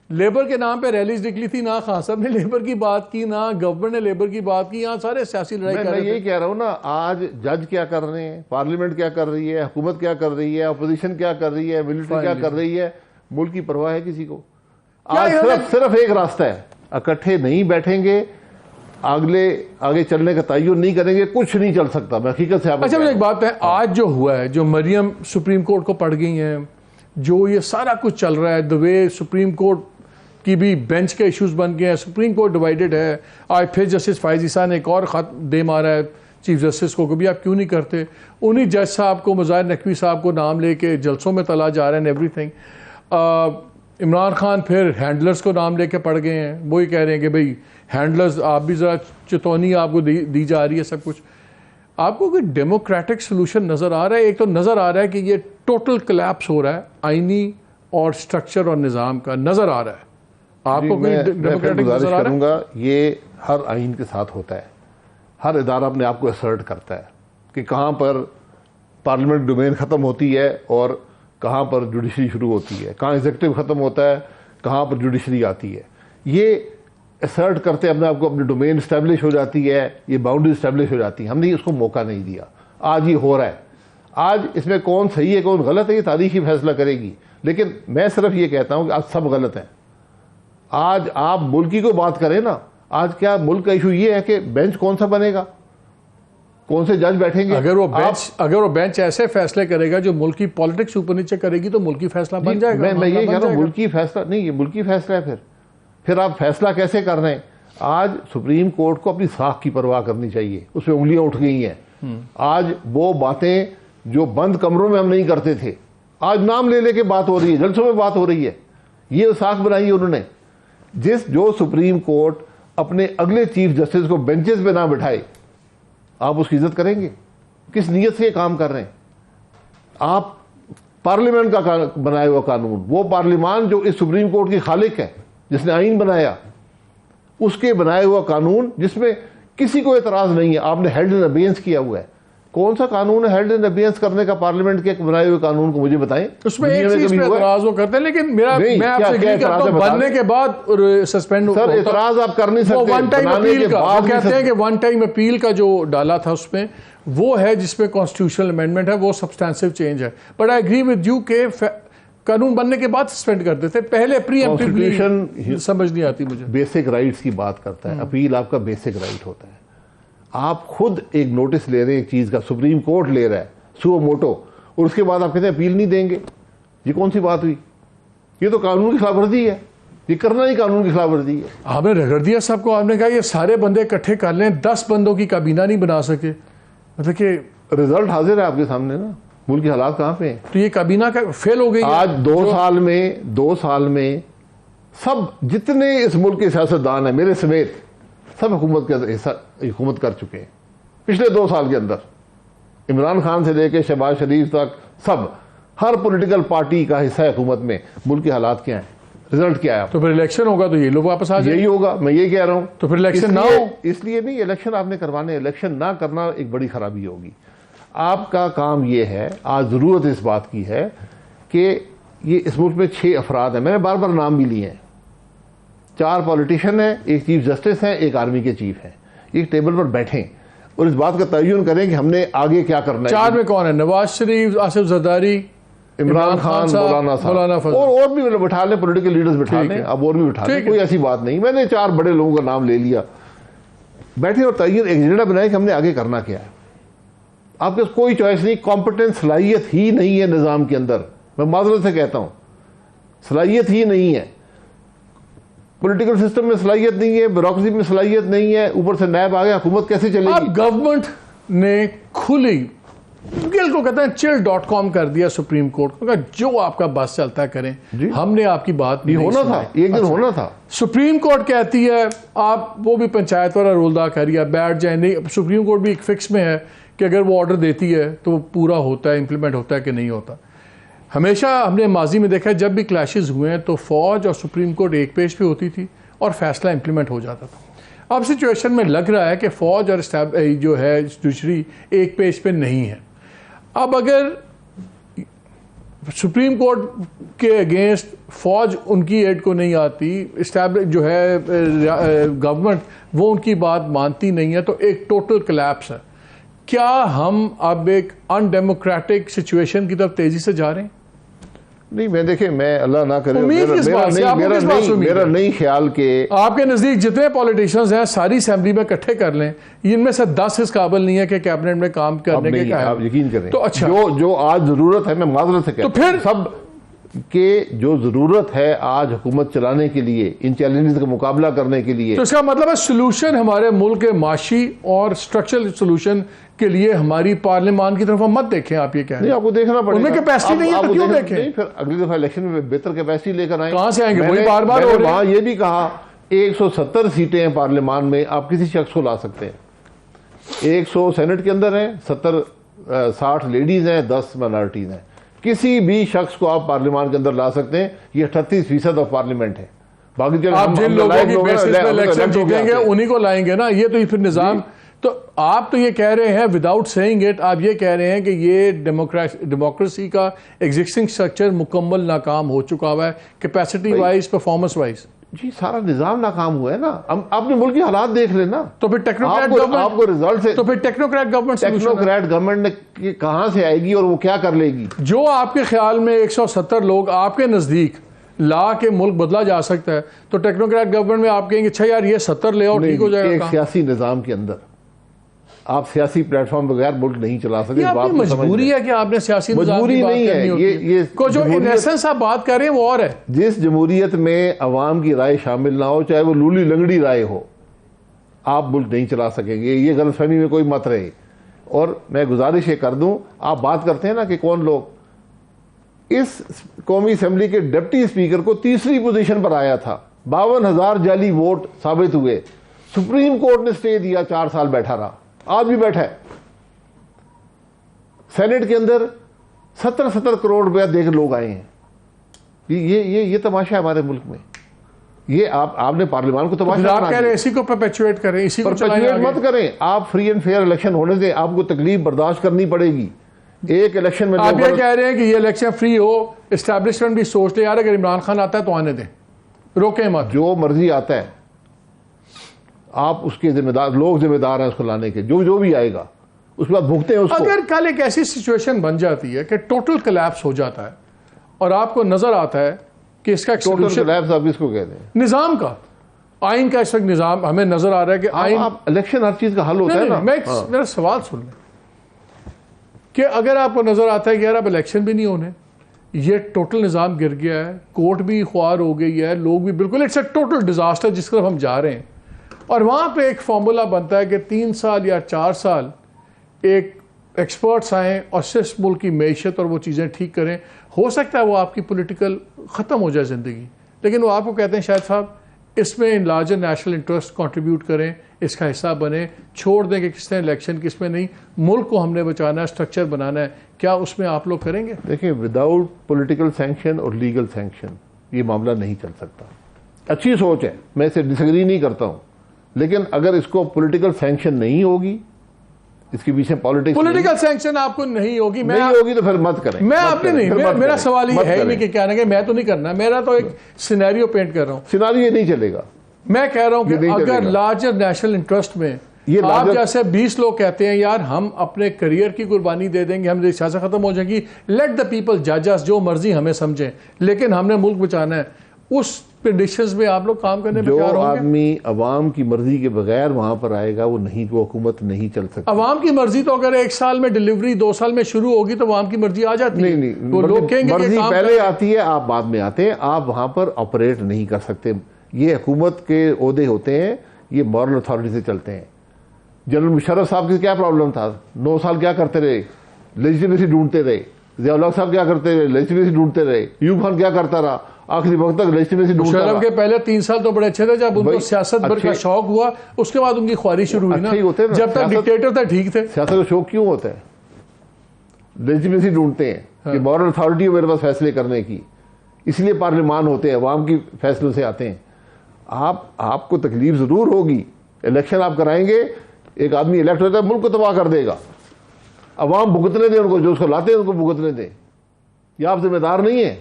Labour के नाम पे रैलीज निकली थी, ना खान साहब ने लेबर की बात की, ना गवर्नमेंट ने लेबर की बात की। यहाँ सारे सियासी लड़ाई कर रहे थे। मैं यही कह रहा हूँ ना, आज जज क्या कर रहे हैं, पार्लियामेंट क्या कर रही है, हुकूमत क्या कर रही है, अपोजिशन क्या कर रही है, मिलिट्री क्या कर रही है, मुल्क की परवाह है किसी को? आज सिर्फ एक रास्ता है, इकट्ठे नहीं बैठेंगे, आगे चलने का तय्युर नहीं करेंगे, कुछ नहीं चल सकता। मैं हकीकत से आपको अच्छा मुझे एक बात है, आज जो हुआ है, जो मरियम सुप्रीम कोर्ट को पढ़ गई हैं, जो ये सारा कुछ चल रहा है, द वे सुप्रीम कोर्ट की भी बेंच के इश्यूज बन गए हैं, सुप्रीम कोर्ट डिवाइडेड है। आज फिर जस्टिस फायज ईसा ने एक और खत दे मारा है चीफ जस्टिस को, भी आप क्यों नहीं करते? उन्हीं जज साहब को, मुज़ाहिर नकवी साहब को नाम लेके जलसों में तला जा रहे हैं, एवरीथिंग। इमरान खान फिर हैंडलर्स को नाम लेके पड़ गए हैं, वो ही कह रहे हैं कि भाई हैंडलर्स आप भी ज़रा चेतावनी आपको दी जा रही है सब कुछ। आपको कोई डेमोक्रेटिक सोल्यूशन नज़र आ रहा है? एक तो नज़र आ रहा है कि ये टोटल कोलैप्स हो रहा है आईनी और स्ट्रक्चर और निज़ाम का, नज़र आ रहा है आपको कोई डेमोक्रेटिक नज़र आ रहा है? ये हर आइन के साथ होता है, हर इदारा अपने आप को असर्ट करता है कि कहाँ पर पार्लियामेंट डोमेन ख़त्म होती है और कहाँ पर जुडिशरी शुरू होती है, कहाँ एग्जीक्यूटिव ख़त्म होता है, कहाँ पर जुडिशरी आती है। ये असर्ट करते अपने आप को, अपनी डोमेन इस्टेब्लिश हो जाती है, ये बाउंड्री इस्टेब्लिश हो जाती है। हमने उसको मौका नहीं दिया, आज ये हो रहा है। आज इसमें कौन सही है कौन गलत है ये तारीख ही फैसला करेगी, लेकिन मैं सिर्फ ये कहता हूँ कि आज सब गलत है। आज आप मुल्की को बात करें ना, आज क्या मुल्क का इशू ये है कि बेंच कौन सा बनेगा, कौन से जज बैठेंगे? अगर वो बेंच ऐसे फैसले करेगा जो मुल्क की पॉलिटिक्स ऊपर नीचे करेगी तो मुल्की फैसला बन जाएगा। मैं ये कह रहा हूँ मुल्की फैसला नहीं, ये मुल्की फैसला है। फिर आप फैसला कैसे कर रहे हैं? आज सुप्रीम कोर्ट को अपनी साख की परवाह करनी चाहिए, उसमें उंगलियां उठ गई हैं। आज वो बातें जो बंद कमरों में हम नहीं करते थे, आज नाम ले लेके बात हो रही है, जलसों में बात हो रही है। ये साख बनाई है उन्होंने। जो सुप्रीम कोर्ट अपने अगले चीफ जस्टिस को बेंचेस पे ना बिठाए, आप उसकी इज्जत करेंगे? किस नीयत से ये काम कर रहे हैं? आप पार्लियामेंट का बनाया हुआ कानून, वो पार्लियामान जो इस सुप्रीम कोर्ट की खालिक है, जिसने आइन बनाया, उसके बनाया हुआ कानून जिसमें किसी को एतराज नहीं है, आपने हेल्ड इन अबेंस किया हुआ है। कौन सा कानून है हेल्ड इन अबियंस करने का? पार्लियामेंट के बनाए हुए कानून को मुझे बताएं। उसमें एक चीज पे एतराज वो करते हैं, लेकिन मैं आपसे एग्री करता हूं, बनने के बाद सस्पेंड सर एतराज आप कर नहीं सकते। वन टाइम अपील का वो कहते हैं कि वन टाइम अपील का जो डाला था उसमें वो है जिसमें कॉन्स्टिट्यूशनल अमेंडमेंट है, वो सब्सटेंसिव चेंज है। But I agree with you के कानून बनने के बाद सस्पेंड कर देते, पहले प्रीएम्प्टिवली समझ नहीं आती मुझे। बेसिक राइट्स की बात करता है, अपील आपका बेसिक राइट होता है। आप खुद एक नोटिस ले रहे हैं एक चीज का, सुप्रीम कोर्ट ले रहा है सुओ मोटो, और उसके बाद आप कहते हैं अपील नहीं देंगे। ये कौन सी बात हुई? ये तो कानून की खिलाफवर्जी है, ये करना ही कानून की खिलाफवर्जी है। आपने रगड़ दिया सबको, आपने कहा ये सारे बंदे इकट्ठे कर लें, 10 बंदों की काबीना नहीं बना सके। मतलब कि रिजल्ट हाजिर है आपके सामने ना, मुल्क के हालात कहां पे हैं। तो ये काबीना का फेल हो गई। आज 2 साल में सब जितने इस मुल्क के सियासतदान हैं मेरे समेत सब हुकूमत का हिस्सा हुकूमत कर चुके हैं पिछले 2 साल के अंदर। इमरान खान से लेकर शहबाज शरीफ तक सब, हर पॉलिटिकल पार्टी का हिस्सा है हुकूमत में। मुल्क के हालात क्या हैं, रिजल्ट क्या है? तो फिर इलेक्शन होगा तो ये लोग वापस आ जाए। यही होगा, मैं ये कह रहा हूं। तो फिर इलेक्शन ना हो, इसलिए नहीं, इलेक्शन आपने करवाने, इलेक्शन ना करना एक बड़ी खराबी होगी। आपका काम ये है, आज जरूरत इस बात की है कि ये इस मुल्क में 6 अफराद हैं, मैंने बार बार नाम भी लिए हैं। 4 पॉलिटिशियन हैं, एक चीफ जस्टिस हैं, एक आर्मी के चीफ हैं। एक टेबल पर बैठें और इस बात का तयन करें कि हमने आगे क्या करना है। 4 में कौन है? नवाज शरीफ, आसिफ जरदारी, इमरान खान, मौलाना साहब, और भी बिठा लें, पॉलिटिकल लीडर्स बिठा लें, अब और भी बिठा लें, कोई ऐसी बात नहीं। मैंने 4 बड़े लोगों का नाम ले लिया, बैठे और तयन एजेंडा बनाए कि हमने आगे करना क्या है। आपके पास कोई चॉइस नहीं, कॉम्पिटेंस सलाहियत ही नहीं है निज़ाम के अंदर। मैं माजरत से कहता हूं, सलाहियत ही नहीं है। पॉलिटिकल सिस्टम में सलाहियत नहीं है, ब्यूरोक्रेसी में सलाहियत नहीं है, ऊपर से नैब आ गया, हुकूमत कैसे चलेगी? अब गवर्नमेंट ने खुली गिल को कहते हैं chill.com कर दिया सुप्रीम कोर्ट को, जो आपका बस चलता है करें, हमने आपकी बात नहीं होना था, एक दिन होना था। सुप्रीम कोर्ट कहती है आप वो भी पंचायत वाला रोल अदा करिए, बैठ जाए। नहीं, सुप्रीम कोर्ट भी एक फिक्स में है कि अगर वो ऑर्डर देती है तो वो पूरा होता है, इंप्लीमेंट होता है कि नहीं होता। हमेशा हमने माजी में देखा है जब भी क्लैशेस हुए हैं तो फौज और सुप्रीम कोर्ट एक पेज पे होती थी और फैसला इंप्लीमेंट हो जाता था। अब सिचुएशन में लग रहा है कि फौज और जो है जुडिशरी एक पेज पे नहीं है। अब अगर सुप्रीम कोर्ट के अगेंस्ट फौज उनकी एड को नहीं आती, जो है गवर्नमेंट वो उनकी बात मानती नहीं है, तो एक टोटल कोलैप्स है। क्या हम अब एक अनडेमोक्रेटिक सिचुएशन की तरफ तेजी से जा रहे हैं? नहीं, मैं देखे, मैं अल्लाह ना करे, मेरा नहीं ख्याल के आपके नजदीक जितने पॉलिटिशियंस हैं सारी असेंबली में इकट्ठे कर लें, इनमें से 10 इस काबिल नहीं है कि कैबिनेट में काम करने के। आप यकीन करें, तो अच्छा, जो आज जरूरत है, मैं माजरत से कहता हूं, तो फिर सब के जो जरूरत है आज हुकूमत चलाने के लिए, इन चैलेंजेस का मुकाबला करने के लिए, तो इसका मतलब है सोल्यूशन हमारे मुल्क के माशी और स्ट्रक्चरल सोल्यूशन के लिए हमारी पार्लियामान की तरफ मत देखें। आप ये कह रहे हैं, आपको देखना पड़ेगा। उनमें कैपेसिटी नहीं है तो क्यों देखें? नहीं, फिर अगली दफा इलेक्शन में बेहतर कैपेसिटी लेकर आए। कहां से आएंगे? वही बार-बार हो रहे हैं। वहां ये भी कहा 170 सीटें हैं पार्लियामान में, आप किसी शख्स को ला सकते हैं। 100 सेनेट के अंदर हैं, 60 लेडीज हैं, 10 माइनॉरिटीज हैं। किसी भी शख्स को आप पार्लियामान के अंदर ला सकते हैं। ये 38% ऑफ पार्लियामेंट है। बाकी आप जिन लोगों की बेसिस पे इलेक्शन जीतेंगे उन्हीं को लाएंगे ना। ये तो फिर निजाम, तो आप तो ये कह रहे हैं विदाउट सेइंग इट, आप ये कह रहे हैं कि ये डेमोक्रेसी का एग्जिस्टिंग स्ट्रक्चर मुकम्मल नाकाम हो चुका हुआ है, कैपेसिटी वाइज, परफॉर्मेंस वाइज। जी, सारा निजाम नाकाम हुआ है ना। आपने मुल्क की हालात देख लेना। तो फिर टेक्नोक्रेट गवर्नमेंट, आपको रिजल्ट से, तो फिर टेक्नोक्रेट गवर्नमेंट ने कहां से आएगी और वो क्या कर लेगी? जो आपके ख्याल में 170 लोग आपके नजदीक ला के मुल्क बदला जा सकता है, तो टेक्नोक्रेट गवर्नमेंट में आप कहेंगे अच्छा यार ये 70 ले और ठीक हो जाएगा। एक सियासी निजाम के अंदर आप सियासी प्लेटफॉर्म बगैर मुल्क नहीं चला सकते। आपकी मजबूरी है कि आपने सियासी मजबूरी नहीं है। ये को जो इन एसेंस आप बात कर रहे हैं वो और है। जिस जमहूरियत में अवाम की राय शामिल ना हो, चाहे वो लूली लंगड़ी राय हो, आप मुल्क नहीं चला सकेंगे। ये गलतफहमी में कोई मत रहे। और मैं गुजारिश ये कर दूं, आप बात करते हैं ना कि कौन लोग, इस कौमी असेंबली के डिप्टी स्पीकर को 3री पोजीशन पर आया था, 52,000 जाली वोट साबित हुए। सुप्रीम कोर्ट ने स्टे दिया, 4 साल बैठा रहा, आज भी बैठा है। सेनेट के अंदर 70 करोड़ रुपया देकर लोग आए हैं। ये तमाशा है हमारे मुल्क में। ये आपने पार्लियामान को तमाशा आप कह रहे हैं इसी को परपेचुएट करें, इसी को चलाएं परपेचुएट आगे। मत करें, आप फ्री एंड फेयर इलेक्शन होने दें, आपको तकलीफ बर्दाश्त करनी पड़ेगी। एक इलेक्शन में आप ये कह रहे हैं कि ये इलेक्शन फ्री हो, एस्टैब्लिशमेंट भी सोच ले यार अगर इमरान खान आता है तो आने दें, रोके मत। जो मर्जी आता है आप उसके जिम्मेदार, लोग जिम्मेदार हैं उसको लाने के, जो भी आएगा उसके बाद भुगते हैं उसको। अगर कल एक ऐसी सिचुएशन बन जाती है कि टोटल कोलैप्स हो जाता है और आपको नजर आता है कि इसका एक टोटल solution- कोलैप्स आप इसको कहते हैं, निजाम का, आइन का इस वक्त निजाम हमें नजर आ रहा है कि आइन आप इलेक्शन हर चीज का हल होता है ना। मेरा सवाल सुन लें कि अगर आपको नजर आता है कि यार अब इलेक्शन भी नहीं होने, ये टोटल निजाम गिर गया है, कोर्ट भी ख्वार हो गई है, लोग भी बिल्कुल, इट्स अ टोटल डिजास्टर जिस तरफ हम जा रहे हैं, और वहां पे एक फॉर्मूला बनता है कि 3 साल या 4 साल एक एक्सपर्ट्स आएँ और सिर्फ मुल्क की मैशत और वो चीज़ें ठीक करें। हो सकता है वो आपकी पॉलिटिकल ख़त्म हो जाए ज़िंदगी, लेकिन वो आपको कहते हैं शायद साहब इसमें in larger national interest contribute करें, इसका हिस्सा बने, छोड़ दें कि किसने इलेक्शन किसमें नहीं, मुल्क को हमने बचाना है, स्ट्रक्चर बनाना है, क्या उसमें आप लोग करेंगे? देखिए, विदाउट पॉलिटिकल सैंक्शन और लीगल सैंक्शन ये मामला नहीं चल सकता। अच्छी सोच है, मैं इसे डिसएग्री नहीं करता हूं, लेकिन अगर इसको पॉलिटिकल सैंक्शन नहीं होगी, इसके पीछे पॉलिटिकल सैंक्शन आपको नहीं होगी, नहीं होगी तो फिर मत करें। मैं आपने नहीं, मेरा सवाल ये है ही नहीं कि क्या ना, मैं तो नहीं करना, मेरा तो एक सिनेरियो पेंट कर रहा हूँ। सिनेरियो नहीं चलेगा, मैं कह रहा हूं कि अगर लार्जर नेशनल इंटरेस्ट में ये आप जैसे 20 लोग कहते हैं यार हम अपने करियर की कुर्बानी दे देंगे, हमारी सियासत खत्म हो जाएगी, लेट द पीपल जज अस, जो मर्जी हमें समझें, लेकिन हमने मुल्क बचाना है, उस कंडीशंस में आप लोग काम करने में तैयार होंगे? जो आदमी अवाम की मर्जी के बगैर वहां पर आएगा वो हुकूमत नहीं चल सकती। अवाम की मर्जी तो अगर 1 साल में डिलीवरी 2 साल में शुरू होगी तो अवाम की मर्जी आ जाती है। नहीं, वो लोग कहेंगे मर्जी पहले आती है, आप बाद में आते हैं, आप वहां पर ऑपरेट नहीं कर सकते। ये हुकूमत के ओहदे होते हैं, ये मॉरल अथॉरिटी से चलते हैं। जनरल मुशर्रफ साहब की क्या प्रॉब्लम था? 9 साल क्या करते रहे? लेजिटिमेसी ढूंढते रहे। ज़िया-उल-हक साहब क्या करते रहे? लेजिटिमेसी ढूंढते रहे। यूब खान क्या करता रहा? आखिरी वक्त तक लेजिटिमेसी ढूंढता रहा। के पहले 3 साल तो बड़े अच्छे थे, जब उनको सियासत भर का शौक हुआ उसके बाद उनकी ख्वारी शुरू हुई ना, जब तक डिक्टेटर थे ठीक थे। सियासत का शौक क्यों होता है? लेजिटिमेसी ढूंढते हैं कि मॉरल अथॉरिटी है मेरे पास फैसले करने की, इसलिए पार्लियामान होते हैं, अवाम की फैसलों से आते हैं। आपको तकलीफ जरूर होगी, इलेक्शन आप कराएंगे, एक आदमी इलेक्ट होता है मुल्क को तबाह कर देगा, अवाम भुगतने दें उनको, जो उसको लाते हैं उनको भुगतने दें, ये आप जिम्मेदार नहीं है,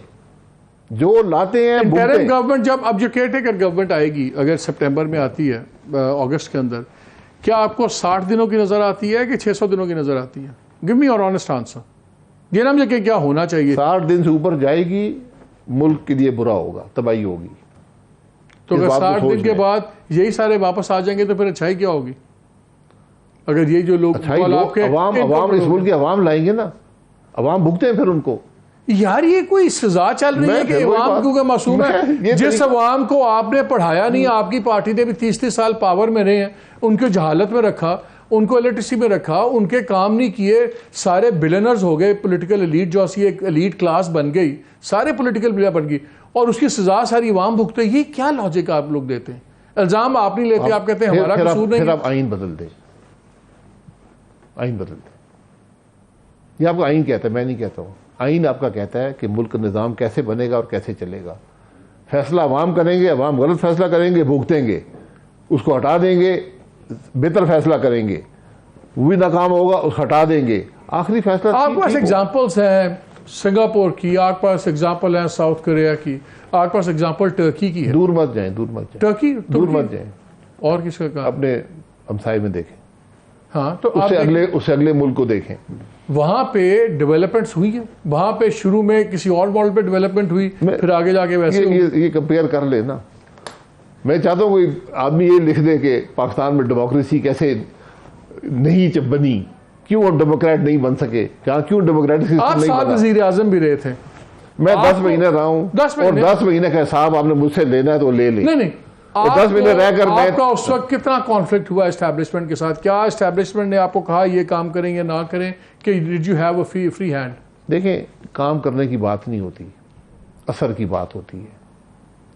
जो लाते हैं भुगतें। गवर्नमेंट जब अब जो केयरटेकर गवर्नमेंट आएगी, अगर सितंबर में आती है अगस्त के अंदर, क्या आपको 60 दिनों की नजर आती है कि 600 दिनों की नजर आती है? Give me your honest answer. ये ना मुझे क्या होना चाहिए? 60 दिन से ऊपर जाएगी मुल्क के लिए बुरा होगा, तबाही होगी। तो अगर 60 दिन के बाद यही सारे वापस आ जाएंगे तो फिर अच्छाई क्या होगी? अगर ये जो लोग अवाम इस मुल्क की अवाम लाएंगे ना, अवाम भुगते हैं फिर उनको। यार ये कोई सजा चल रही है कि अवाम क्योंकि मासूम है? जिस अवाम को आपने पढ़ाया नहीं, आपकी पार्टी ने भी 30-30 साल पावर में रहे हैं, उनको जहालत में रखा, उनको इलेक्ट्रिसिटी में रखा, उनके काम नहीं किए, सारे बिलियनर्स हो गए, पॉलिटिकल एलीट जो सी एक एलीट क्लास बन गई, सारे पॉलिटिकल बिलियनर बन गई, और उसकी सजा सारी अवाम भुगते। ये क्या लॉजिक आप लोग देते हैं? इल्जाम आप नहीं लेते, आप कहते हैं हमारा कसूर नहीं। फिर आप आइन बदल दे, आइन बदल दे। ये आपका आइन कहता है, मैं नहीं कहता हूँ। आइन आपका कहता है कि मुल्क का निज़ाम कैसे बनेगा और कैसे चलेगा। फैसला अवाम करेंगे, अवाम गलत फैसला करेंगे, भुगतेंगे, उसको हटा देंगे, बेहतर फैसला करेंगे, वो भी नाकाम होगा, उसको हटा देंगे, आखिरी फैसला। आपके पास एग्जाम्पल्स हैं सिंगापुर की, आपके पास एग्जाम्पल है साउथ कोरिया की, आपके पास एग्जाम्पल टर्की की है। दूर मत जाएं, दूर मत जाएं, टर्की दूर मत जाएं। और किसका काम? अपने हमसाये में देखें। हाँ, तो उससे अगले मुल्क को देखें, वहां पे डेवलपमेंट्स हुई है। वहां पे शुरू में किसी और मॉडल पे डेवलपमेंट हुई, फिर आगे जाके वैसे ये कंपेयर कर ले ना। मैं चाहता हूँ कोई आदमी ये लिख दे कि पाकिस्तान में डेमोक्रेसी कैसे नहीं बनी, क्यों हम डेमोक्रेट नहीं बन सके, क्या क्यों डेमोक्रेटिक सिस्टम नहीं बना। आप वज़ीर आज़म भी रहे थे। मैं 10 महीने रहा हूँ, और 10 महीने का हिसाब आपने मुझसे लेना है तो ले ले। नहीं, 10 महीने रहकर आपका उस वक्त कितना कॉन्फ्लिक्ट हुआ एस्टैब्लिशमेंट के साथ? क्या एस्टैब्लिशमेंट ने आपको कहा ये काम करें या ना करें, कि did you have a free hand? देखें, काम करने की बात नहीं होती, असर की बात होती है।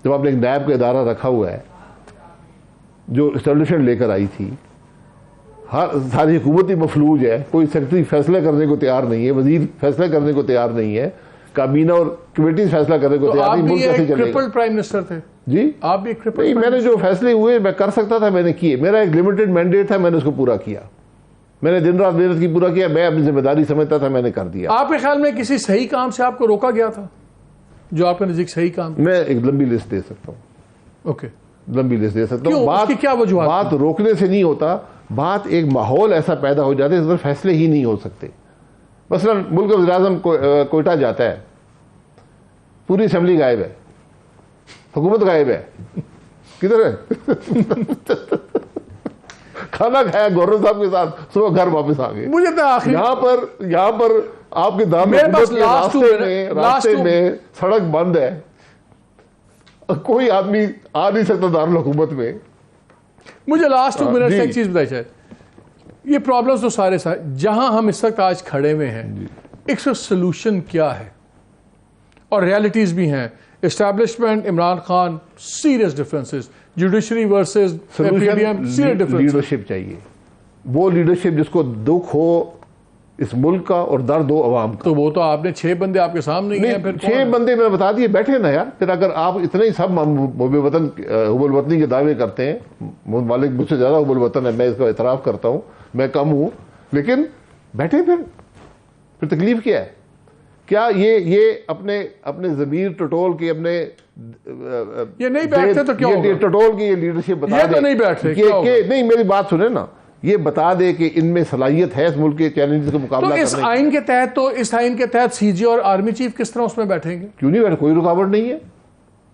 जब आपने एक नैब का इदारा रखा हुआ है जो एस्टैब्लिशमेंट लेकर आई थी, हर सारी हुकूमत ही मफलूज है, कोई सेक्रेटरी फैसले करने को तैयार नहीं है, वजीर फैसले करने को तैयार नहीं है, काबीना और कमेटी फैसला करने को तो तैयार आप नहीं, भी मुल्क कैसे एक चलेगा? ट्रिपल प्राइम मिनिस्टर थे जी आप भी एक ट्रिपल नहीं, मैंने जो फैसले हुए मैं कर सकता था मैंने किए। मेरा एक लिमिटेड मैंडेट था, मैंने उसको पूरा किया। मैंने दिन रात मेहनत की, पूरा किया। मैं अपनी जिम्मेदारी समझता था, मैंने कर दिया। आपके ख्याल में किसी सही काम से आपको रोका गया था जो आपके नजदीक सही काम? मैं एक लंबी लिस्ट दे सकता हूँ, ओके, लंबी लिस्ट दे सकता क्यों? हूँ। उसकी क्या वजूहत? बात रोकने से नहीं होता, बात एक माहौल ऐसा पैदा हो जाता है इस पर फैसले ही नहीं हो सकते। मसलन मुल्क का वज़ीर-ए-आज़म कोयटा जाता है, पूरी असेंबली गायब है, हुकूमत गायब है, किधर है? खाना खाया गवर्नर साहब के साथ, सुबह घर वापस आ गए। मुझे तो आखिर यहाँ पर आपके मेरे पास रास्ते में सड़क बंद है, कोई आदमी आ नहीं सकता दारुल हुकूमत में। मुझे लास्ट 2 मिनट जी। से एक चीज बताई जाए। ये प्रॉब्लम्स तो सारे जहां हम इस वक्त आज खड़े में हैं, इसका सोल्यूशन क्या है? और रियलिटीज भी हैं। Establishment, Imran Khan, serious differences, judiciary versus PDM, serious differences. Leadership चाहिए, वो लीडरशिप जिसको दुख हो इस मुल्क का और दर्द हो अवाम का। तो वो तो आपने 6 बंदे आपके सामने ही हैं, फिर 6 बंदे मैंने बता दिए, बैठे ना यार। फिर अगर आप इतने ही सब हुबुल वतनी के दावे करते हैं, मालिक मुझसे ज्यादा हुबुल वतन है, मैं इसका एतराफ करता हूं, मैं कम हूं, लेकिन बैठे फिर तकलीफ क्या है? क्या ये अपने ज़मीर टटोल के अपने ये नहीं बैठते तो क्या होगा? टटोल की ये लीडरशिप बता ये तो दे नहीं बैठ रहे, कि क्या होगा? नहीं, मेरी बात सुने ना, ये बता दे कि इनमें सलाहियत है इस मुल्क के चैलेंजेस का मुकाबला तो करने इस आइन के तहत सीजी और आर्मी चीफ किस तरह उसमें बैठेंगे? क्यों नहीं बैठे? कोई रुकावट नहीं है।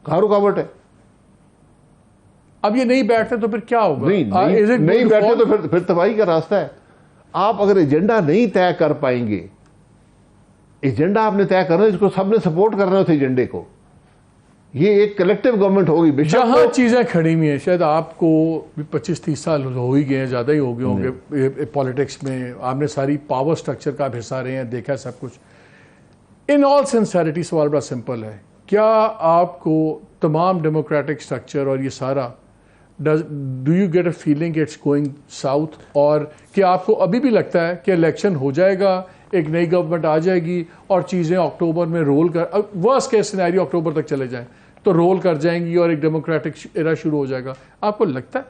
कहाँ रुकावट है? अब ये नहीं बैठते तो फिर क्या होगा? नहीं बैठे तो फिर तबाही का रास्ता है। आप अगर एजेंडा नहीं तय कर पाएंगे, एजेंडा आपने तय करना है, इसको सबने सपोर्ट करना है उस एजेंडे को। ये एक कलेक्टिव गवर्नमेंट होगी। जहां चीजें खड़ी हुई हैं, शायद आपको भी 25-30 साल हो ही गए हैं, ज्यादा ही हो गए होंगे पॉलिटिक्स में। आपने सारी पावर स्ट्रक्चर का आप हिस्सा रहे हैं, देखा है सब कुछ। इन ऑल सिंसेरिटी सवाल बड़ा सिंपल है, क्या आपको तमाम डेमोक्रेटिक स्ट्रक्चर और ये सारा do you get a feeling it's going south? और क्या आपको अभी भी लगता है कि इलेक्शन हो जाएगा, एक नई गवर्नमेंट आ जाएगी और चीज़ें अक्टूबर में रोल कर, वर्स्ट केस सिनेरियो अक्टूबर तक चले जाएं तो रोल कर जाएंगी और एक डेमोक्रेटिक एरा शुरू हो जाएगा? आपको लगता है?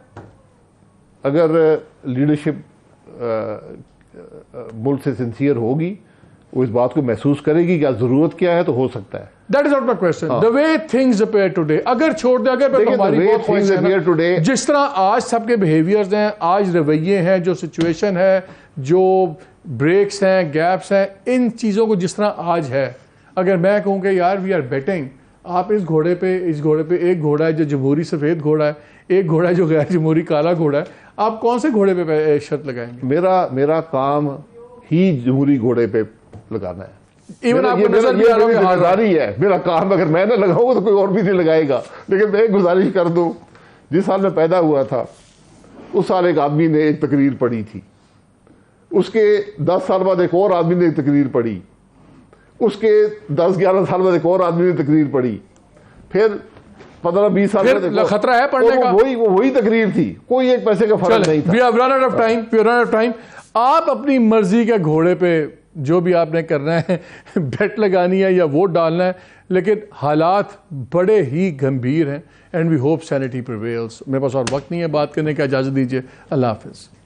अगर लीडरशिप मुल्क से सिंसियर होगी, वो इस बात को महसूस करेगी कि ज़रूरत क्या है, तो हो सकता है। That is not my question. The way things appear today, अगर छोड़ दे, अगर देखिए, हमारी the way बहुत ख्वाहिश things है ना, appear today- जिस तरह आज सबके बिहेवियर्स हैं, आज रवैये हैं, जो सिचुएशन है, जो ब्रेक्स हैं, गैप्स हैं, इन चीज़ों को जिस तरह आज है, अगर मैं कहूँ कि यार वी आर बेटिंग, आप इस घोड़े पे एक घोड़ा है जो जमहूरी सफ़ेद घोड़ा है, एक घोड़ा है जो गैर जमहूरी काला घोड़ा है, आप कौन से घोड़े पे शर्त लगाएंगे? मेरा काम ही जमहूरी घोड़े पे लगाना है। इवन आपको नजर भी आ रहा है कि जिम्मेदारी है, मेरा काम। अगर मैं ना लगाऊंगा तो कोई और भी नहीं लगाएगा। लेकिन मैं एक गुजारिश कर दूं, जिस साल में पैदा हुआ था उस साल एक आदमी ने एक तकरीर पढ़ी थी, उसके 10 साल बाद एक और आदमी ने एक तकरीर पढ़ी, उसके 10-11 साल बाद एक और आदमी ने तकरीर पढ़ी, फिर 15-20 साल बाद खतरा है पढ़ने का। वही तकरीर थी, कोई एक पैसे का फर्क नहीं था। We have run out of time, we have run out of time। आप अपनी मर्जी के घोड़े पे जो भी आपने करना है, बेट लगानी है या वोट डालना है, लेकिन हालात बड़े ही गंभीर हैं and we hope sanity prevails. मेरे पास और वक्त नहीं है बात करने का, इजाज़त दीजिए। अल्लाह हाफिज़।